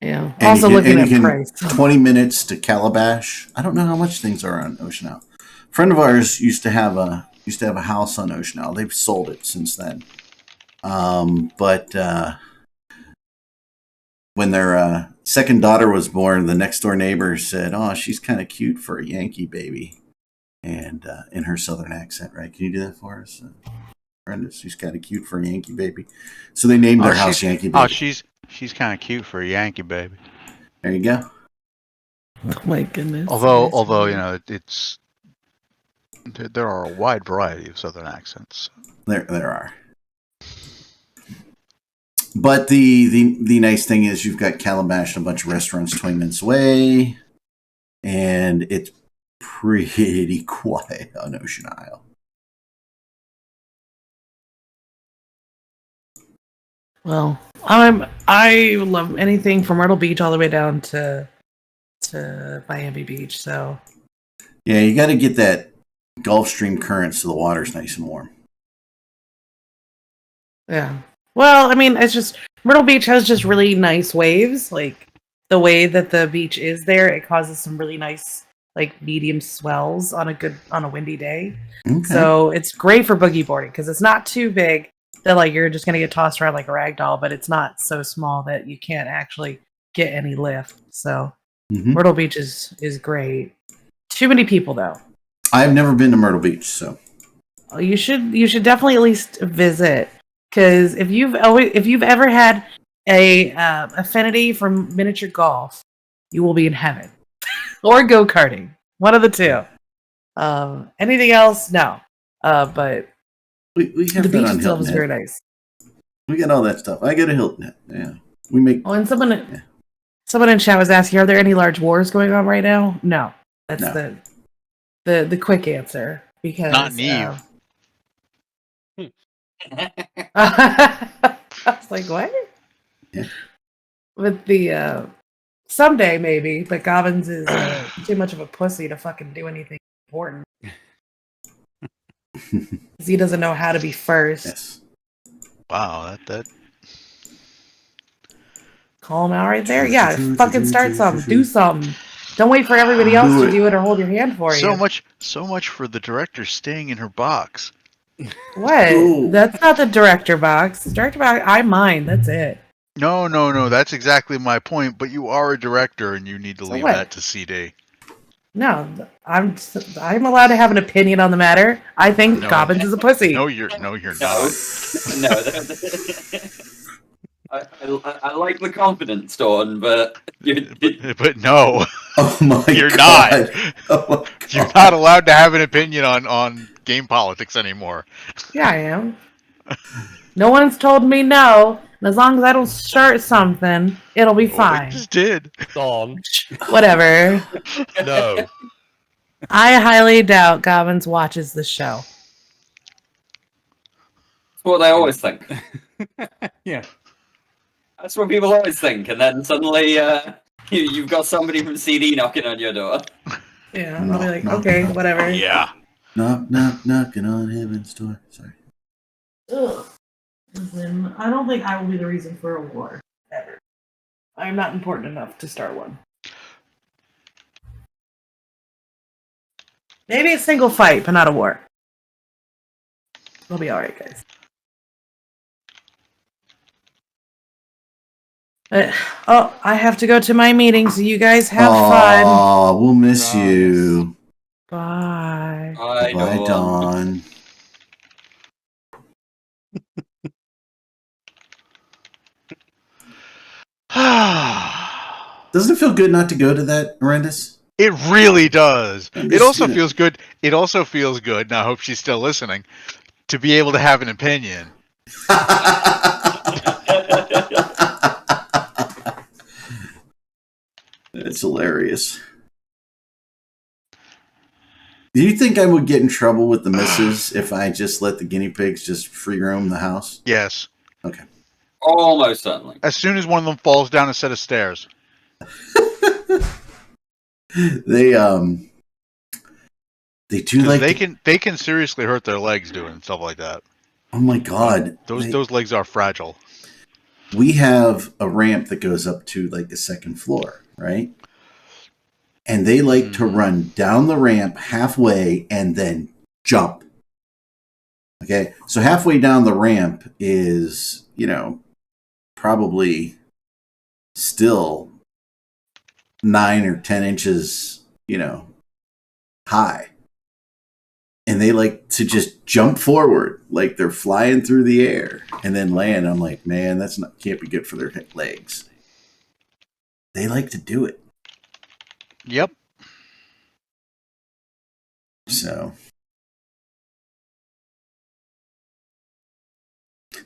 Yeah. And also looking at price. 20 minutes to Calabash. I don't know how much things are on Ocean Isle. A friend of ours used to have a house on Ocean Isle. They've sold it since then. But when their second daughter was born, the next door neighbor said, "Oh, she's kind of cute for a Yankee baby," and in her southern accent, right? Can you do that for us, Brenda? She's kind of cute for a Yankee baby. So they named their house Yankee Baby. Oh, she's kind of cute for a Yankee baby. There you go. Oh my goodness. Although it's there are a wide variety of southern accents. There are. But the nice thing is you've got Calabash and a bunch of restaurants 20 minutes away, and it's pretty quiet on Ocean Isle. Well, I love anything from Myrtle Beach all the way down to Miami Beach. So Yeah, you got to get that Gulf Stream current so the water's nice and warm. yeah. Well, I mean, it's just Myrtle Beach has just really nice waves. Like the way that the beach is there, it causes some really nice like medium swells on a windy day. Okay. So it's great for boogie boarding because it's not too big that like you're just gonna get tossed around like a rag doll, but it's not so small that you can't actually get any lift. So Myrtle Beach is great. Too many people though. I've never been to Myrtle Beach, so You should definitely at least visit because if you've ever had a affinity for miniature golf, you will be in heaven. Or go-karting, one of the two. Anything else? No. But we have the that beach on itself is Hilton very Head. nice. We got all that stuff. I get a Hilton Head. Yeah, we make. Oh, and someone in chat was asking, are there any large wars going on right now? No. That's No. the quick answer because Not Neve. I was like, what? Yeah. With the someday maybe, but Gobbins is too much of a pussy to fucking do anything important. Because he doesn't know how to be first. Yes. Wow, that. Call him out right there. Yeah, fucking start something. Do something. Don't wait for everybody else to do it or hold your hand for you. So much for the director staying in her box. What? Ooh. That's not the director box. The director box, I mind. That's it. No. That's exactly my point. But you are a director, and you need to leave what? that to CD. No, I'm allowed to have an opinion on the matter. I think Gobbins is a pussy. No, you're not. No. I like the confidence, Dawn, but But no. Oh my You're God. not. Oh my God. You're not allowed to have an opinion on game politics anymore. Yeah, I am. No one's told me no. And as long as I don't start something, it'll be fine. I just did. Dawn. Whatever. No. I highly doubt Gobbins watches the show. that's what they always think. Yeah. That's what people always think, and then suddenly you've got somebody from CD knocking on your door. Yeah, I'll be like, okay, whatever. Yeah. Knocking on heaven's door. Sorry. Ugh. Listen, I don't think I will be the reason for a war ever. I'm not important enough to start one. Maybe a single fight, but not a war. We'll be alright, guys. I have to go to my meeting, so you guys have fun. Oh, we'll miss you. Bye. Bye, Dawn. Doesn't it feel good not to go to that horrendous? It really does. I'm It just, also you know. feels good. It also feels good, and I hope she's still listening, to be able to have an opinion. It's hilarious. Do you think I would get in trouble with the missus if I just let the guinea pigs just free roam the house? Yes. Okay. Almost certainly. As soon as one of them falls down a set of stairs. They do like they can seriously hurt their legs doing stuff like that. Oh my God. Those legs are fragile. We have a ramp that goes up to like the second floor, right? And they like to run down the ramp halfway and then jump. Okay. So halfway down the ramp is, probably still 9 or 10 inches, high. And they like to just jump forward like they're flying through the air and then land. I'm like, man, can't be good for their legs. They like to do it. Yep. So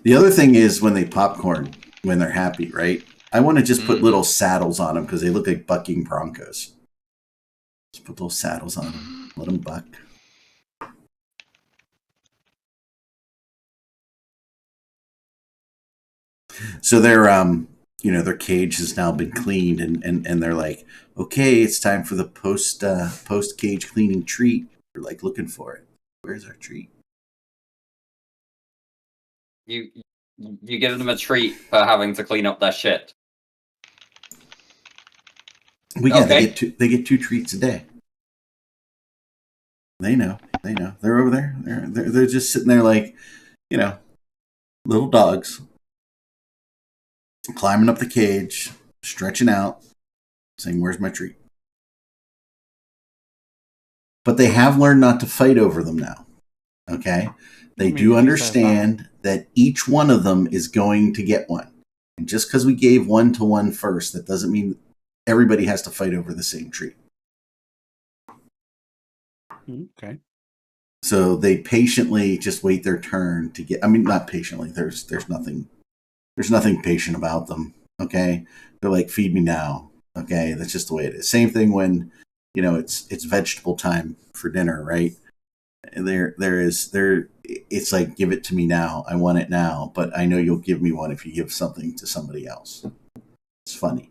the other thing is when they popcorn, when they're happy, right? I want to just put little saddles on them because they look like bucking broncos. Just put little saddles on them. Let them buck. So their their cage has now been cleaned, and they're like, okay, it's time for the post cage cleaning treat. We're like looking for it. Where's our treat? You give them a treat for having to clean up their shit. Well, yeah, Okay. they get 2 treats a day. They know. They're over there. They're just sitting there like, little dogs climbing up the cage, stretching out, saying, "Where's my treat?" But they have learned not to fight over them now. Okay? They do understand that each one of them is going to get one. And just because we gave one to one first, that doesn't mean everybody has to fight over the same treat. Okay. So they patiently just wait their turn to get. I mean, not patiently. There's nothing patient about them. Okay, they're like, feed me now. Okay, that's just the way it is. Same thing when it's vegetable time for dinner, right? It's like, give it to me now. I want it now, but I know you'll give me one if you give something to somebody else. It's funny.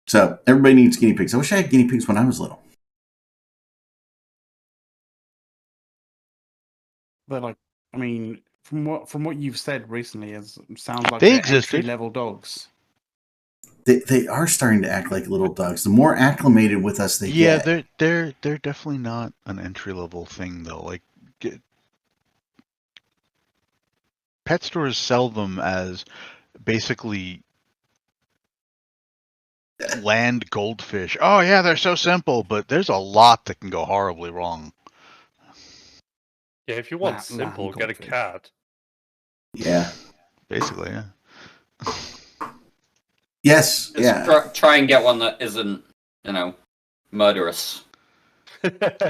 So everybody needs guinea pigs. I wish I had guinea pigs when I was little. But like, I mean, from what you've said recently, sounds like They they're existed. entry-level dogs. They are starting to act like little dogs. The more acclimated with us they get. Yeah, they're definitely not an entry level thing though. Like, pet stores sell them as basically land goldfish. Oh yeah, they're so simple, but there's a lot that can go horribly wrong. Yeah, if you want Land simple, get a goldfish. cat. Yeah. Basically, yeah. Yes. Just Yeah. try and get one that isn't, murderous.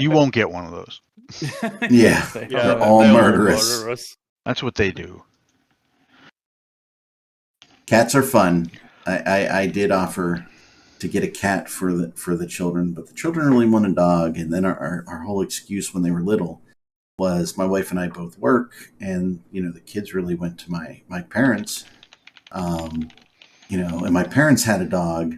You won't get one of those. Yeah. They're all murderous. That's what they do. Cats are fun. I did offer to get a cat for the children, but the children really want a dog. And then our whole excuse when they were little was my wife and I both work, and the kids really went to my parents. And my parents had a dog,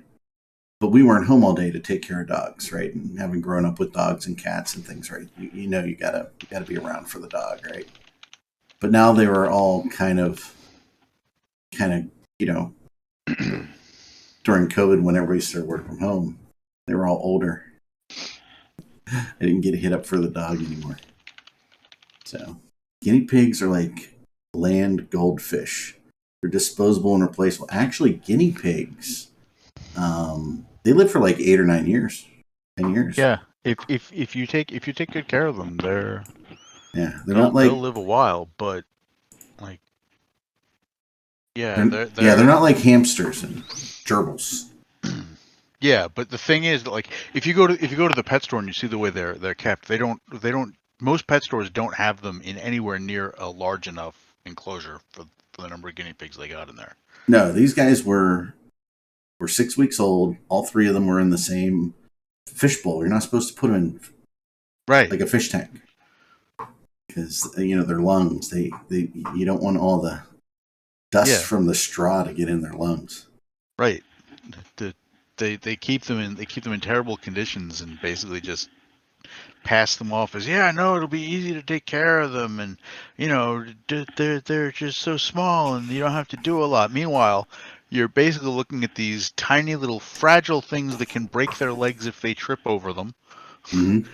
but we weren't home all day to take care of dogs, right? And having grown up with dogs and cats and things, right? You gotta be around for the dog, right? But now they were all kind of during COVID, when everybody started working from home, they were all older. I didn't get a hit up for the dog anymore. So guinea pigs are like land goldfish. They're disposable and replaceable. Actually, guinea pigs, they live for like 8 or 9 years, 10 years. Yeah, if you take good care of them, they're they'll not like live a while. But like, yeah, they're not like hamsters and gerbils. Yeah, but the thing is that, like, if you go to the pet store and you see the way they're kept, they don't most pet stores don't have them in anywhere near a large enough enclosure for the number of guinea pigs they got in there. No, these guys were 6 weeks old. All 3 of them were in the same fish bowl. You're not supposed to put them in like a fish tank, because their lungs. They you don't want all the dust from the straw to get in their lungs. Right. They keep them in terrible conditions and basically just pass them off as, yeah, no, it'll be easy to take care of them, and they're just so small and you don't have to do a lot. Meanwhile, you're basically looking at these tiny little fragile things that can break their legs if they trip over them. Mm-hmm.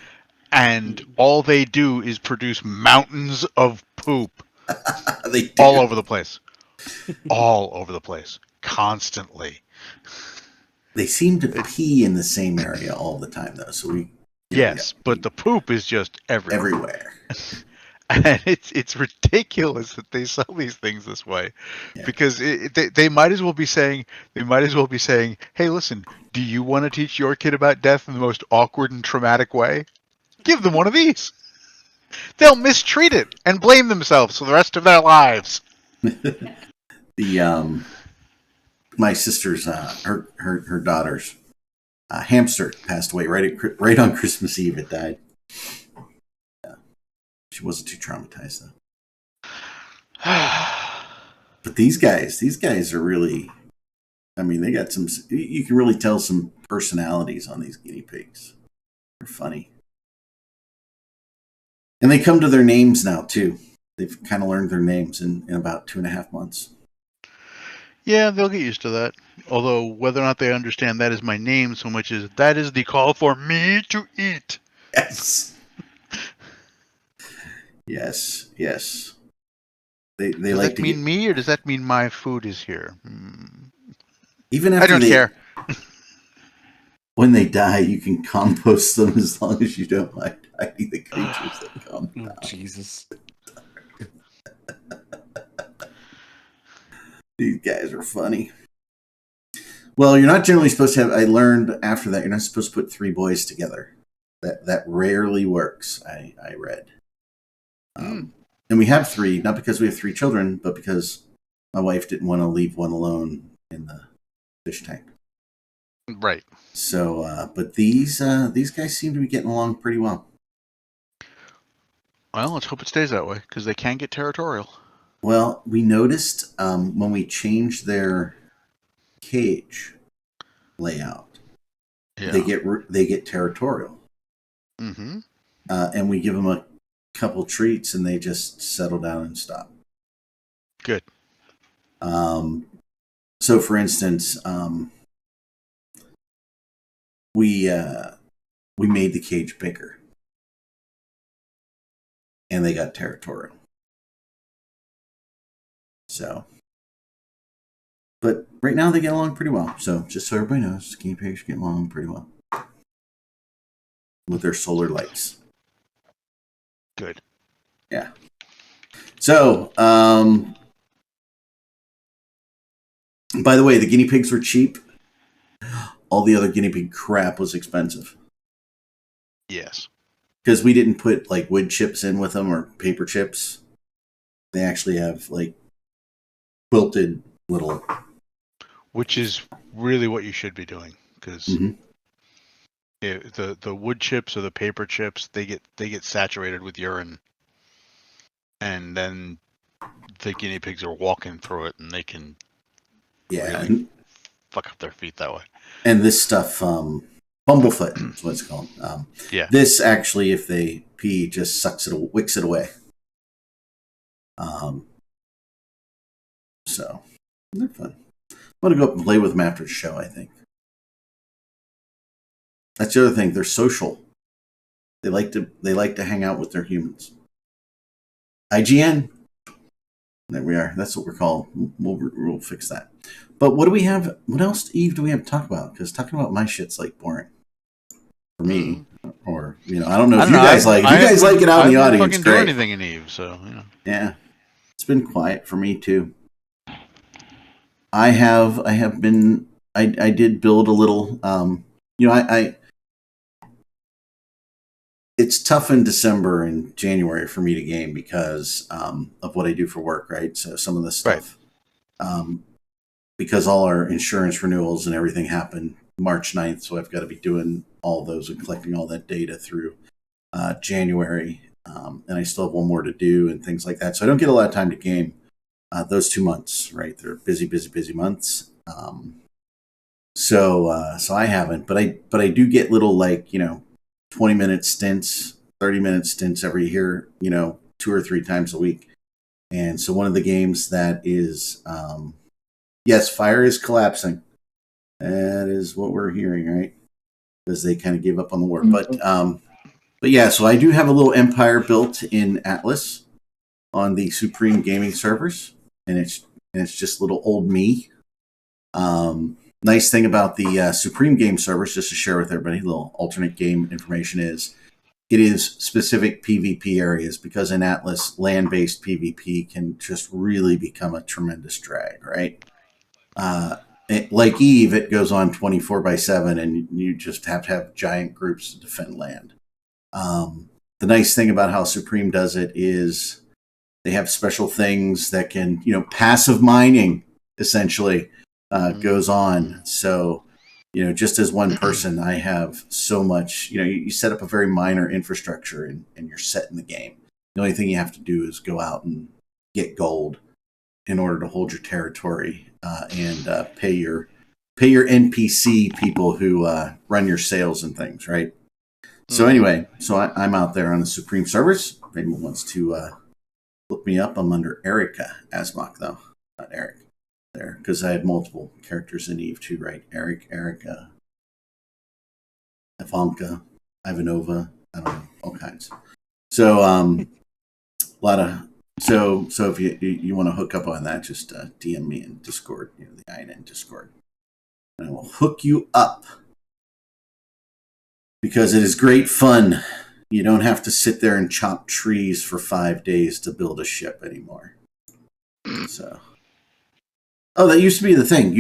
And all they do is produce mountains of poop. They do. All over the place. All over the place. Constantly. They seem to pee in the same area all the time, though. So but the poop is just everywhere. And it's ridiculous that they sell these things this way, because they might as well be saying, hey, listen, do you want to teach your kid about death in the most awkward and traumatic way? Give them one of these. They'll mistreat it and blame themselves for the rest of their lives. My sister's her daughter's hamster passed away right on Christmas Eve. It died. She wasn't too traumatized though. But these guys are really, I mean, they got some, you can really tell some personalities on these guinea pigs. They're funny. And they come to their names now, too. They've kind of learned their names in about 2.5 months. Yeah, they'll get used to that. Although, whether or not they understand that is my name so much as that is the call for me to eat. Yes. Yes. They does like that to mean get... me, or does that mean my food is here? Even after I don't care. When they die, you can compost them as long as you don't mind hiding the creatures that come. Oh, Jesus. These guys are funny. Well, you're not generally supposed to have... I learned after that, you're not supposed to put 3 boys together. That rarely works, I read. And we have 3, not because we have 3 children, but because my wife didn't want to leave one alone in the fish tank. Right. So, but these guys seem to be getting along pretty well. Well, let's hope it stays that way, because they can get territorial. Well, we noticed when we changed their cage layout, they get territorial. Mm-hmm. And we give them a couple treats, and they just settle down and stop. Good. So, for instance, we made the cage bigger, and they got territorial. So, but right now they get along pretty well. So, just so everybody knows, guinea pigs get along pretty well with their solar lights. Good. Yeah. So, by the way, the guinea pigs were cheap. All the other guinea pig crap was expensive. Yes. Because we didn't put like wood chips in with them or paper chips. They actually have like quilted little... Which is really what you should be doing, because the wood chips or the paper chips, they get saturated with urine, and then the guinea pigs are walking through it, and they can really fuck up their feet that way. And this stuff, bumblefoot is what it's called. Yeah. This actually, if they pee, just wicks it away. So they're fun. I'm gonna go up and play with them after the show, I think. That's the other thing. They're social. They like to hang out with their humans. IGN. There we are. That's what we're called. We'll fix that. But what do we have? What else, Eve, do we have to talk about? Because talking about my shit's like boring for me. Or I don't know if you guys like. If you guys like it out in the audience, fucking do anything in Eve, so yeah, it's been quiet for me too. I have been. I did build a little. It's tough in December and January for me to game because of what I do for work, right? So some of the stuff, because all our insurance renewals and everything happen March 9th, so I've got to be doing all those and collecting all that data through January, and I still have one more to do and things like that. So I don't get a lot of time to game those 2 months, right? They're busy months. So I haven't, but I do get little 20-minute stints, 30-minute stints every year, 2 or 3 times a week. And so one of the games that is, yes, fire is collapsing. That is what we're hearing, right? Because they kind of gave up on the war. But yeah, so I do have a little empire built in Atlas on the Supreme Gaming servers, and it's just little old me. Nice thing about the Supreme Game servers, just to share with everybody, a little alternate game information is, it is specific PvP areas, because in Atlas, land-based PvP can just really become a tremendous drag, right? Like Eve, it goes on 24/7, and you just have to have giant groups to defend land. The nice thing about how Supreme does it is they have special things that can, passive mining, essentially. Goes on. So, just as one person, I have so much, you set up a very minor infrastructure and you're set in the game. The only thing you have to do is go out and get gold in order to hold your territory and pay your NPC people who run your sales and things, right? So anyway, I'm out there on the Supreme servers. If anyone wants to look me up, I'm under Erik Asmock, though, not Eric there, because I have multiple characters in Eve too, right? Eric, Erica, Ivanka, Ivanova, I don't know, all kinds. So a lot of so if you want to hook up on that, just DM me in Discord, the INN Discord, and I will hook you up because it is great fun. You don't have to sit there and chop trees for 5 days to build a ship anymore. So, that used to be the thing.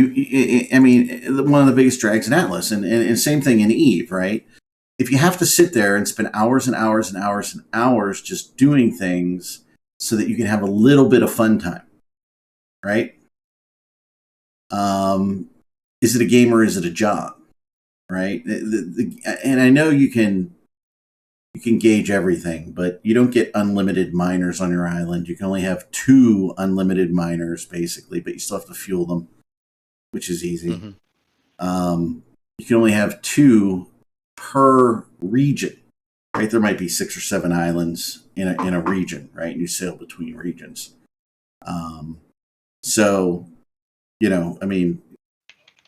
I mean, one of the biggest drags in Atlas, and same thing in Eve, right? If you have to sit there and spend hours and hours and hours and hours just doing things so that you can have a little bit of fun time, right? Is it a game or is it a job, right? And I know you can gauge everything, but you don't get unlimited miners on your island. You can only have 2 unlimited miners, basically, but you still have to fuel them, which is easy. You can only have 2 per region, right? There might be 6 or 7 islands in a region, right? And you sail between regions. So, I mean,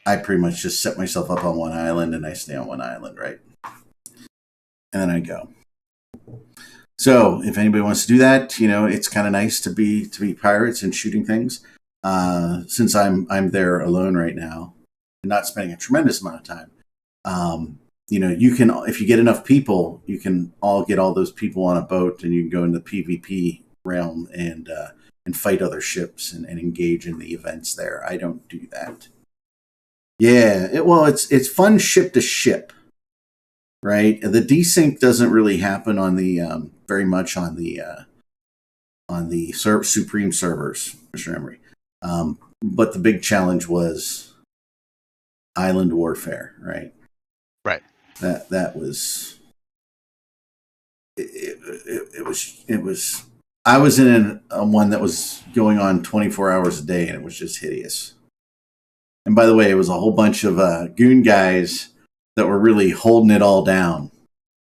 I pretty much just set myself up on one island and I stay on one island, right? And then I go. So if anybody wants to do that, it's kind of nice to be pirates and shooting things. Since I'm there alone right now, and not spending a tremendous amount of time. You can, if you get enough people, you can all get all those people on a boat, and you can go into the PvP realm and fight other ships and engage in the events there. I don't do that. Yeah, it's fun ship to ship. Right, the desync doesn't really happen on the very much on the Supreme servers, Mr. Emery. But the big challenge was island warfare, right? Right. That was it was. I was in one that was going on 24 hours a day, and it was just hideous. And by the way, it was a whole bunch of goon guys that were really holding it all down.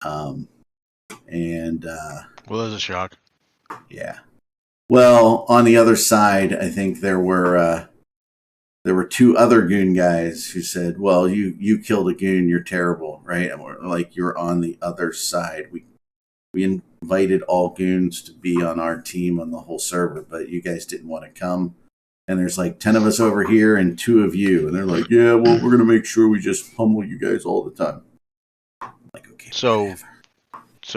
Well, there's a shock. Yeah. Well, on the other side, I think there were 2 other goon guys who said, "Well, you killed a goon, you're terrible, right?" And we're like, "You're on the other side. We invited all goons to be on our team on the whole server, but you guys didn't want to come. And there's like 10 of us over here and 2 of you." And they're like, "Yeah, well, we're going to make sure we just pummel you guys all the time." I'm like, okay. So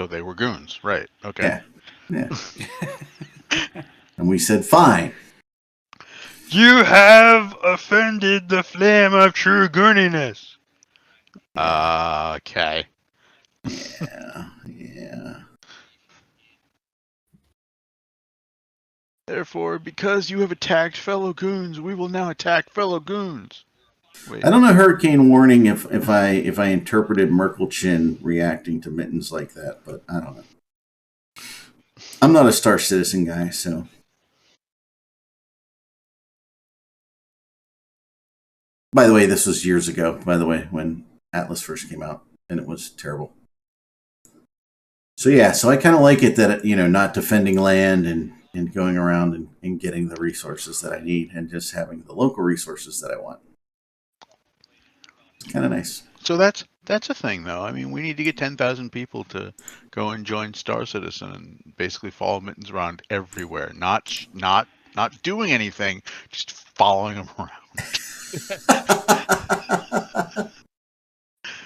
they were goons, right? Okay. Yeah. And we said, "Fine. You have offended the flame of true gooniness." Okay. Yeah. Therefore, because you have attacked fellow goons, we will now attack fellow goons. Wait. I don't know, Hurricane Warning, if I interpreted Merkel Chin reacting to Mittens like that, but I don't know. I'm not a Star Citizen guy, so. By the way, this was years ago, when Atlas first came out, and it was terrible. So yeah, so I kind of like it that, not defending land and going around and getting the resources that I need and just having the local resources that I want. It's kind of nice. So that's a thing, though. I mean, we need to get 10,000 people to go and join Star Citizen and basically follow Mittens around everywhere. Not doing anything, just following him around.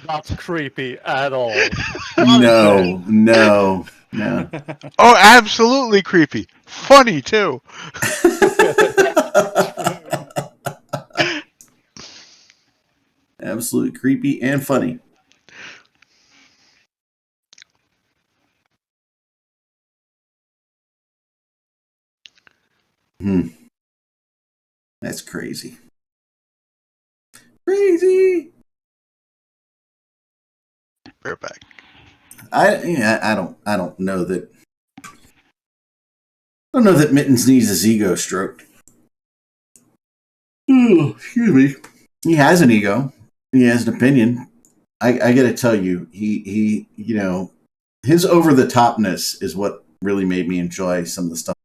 Not creepy at all. No. Oh, absolutely creepy. Funny, too. Absolutely creepy and funny. That's crazy. Crazy. Bareback. I don't know that. I don't know that Mittens needs his ego stroked. Oh, excuse me. He has an ego. He has an opinion. I got to tell you, he, his over the topness is what really made me enjoy some of the stuff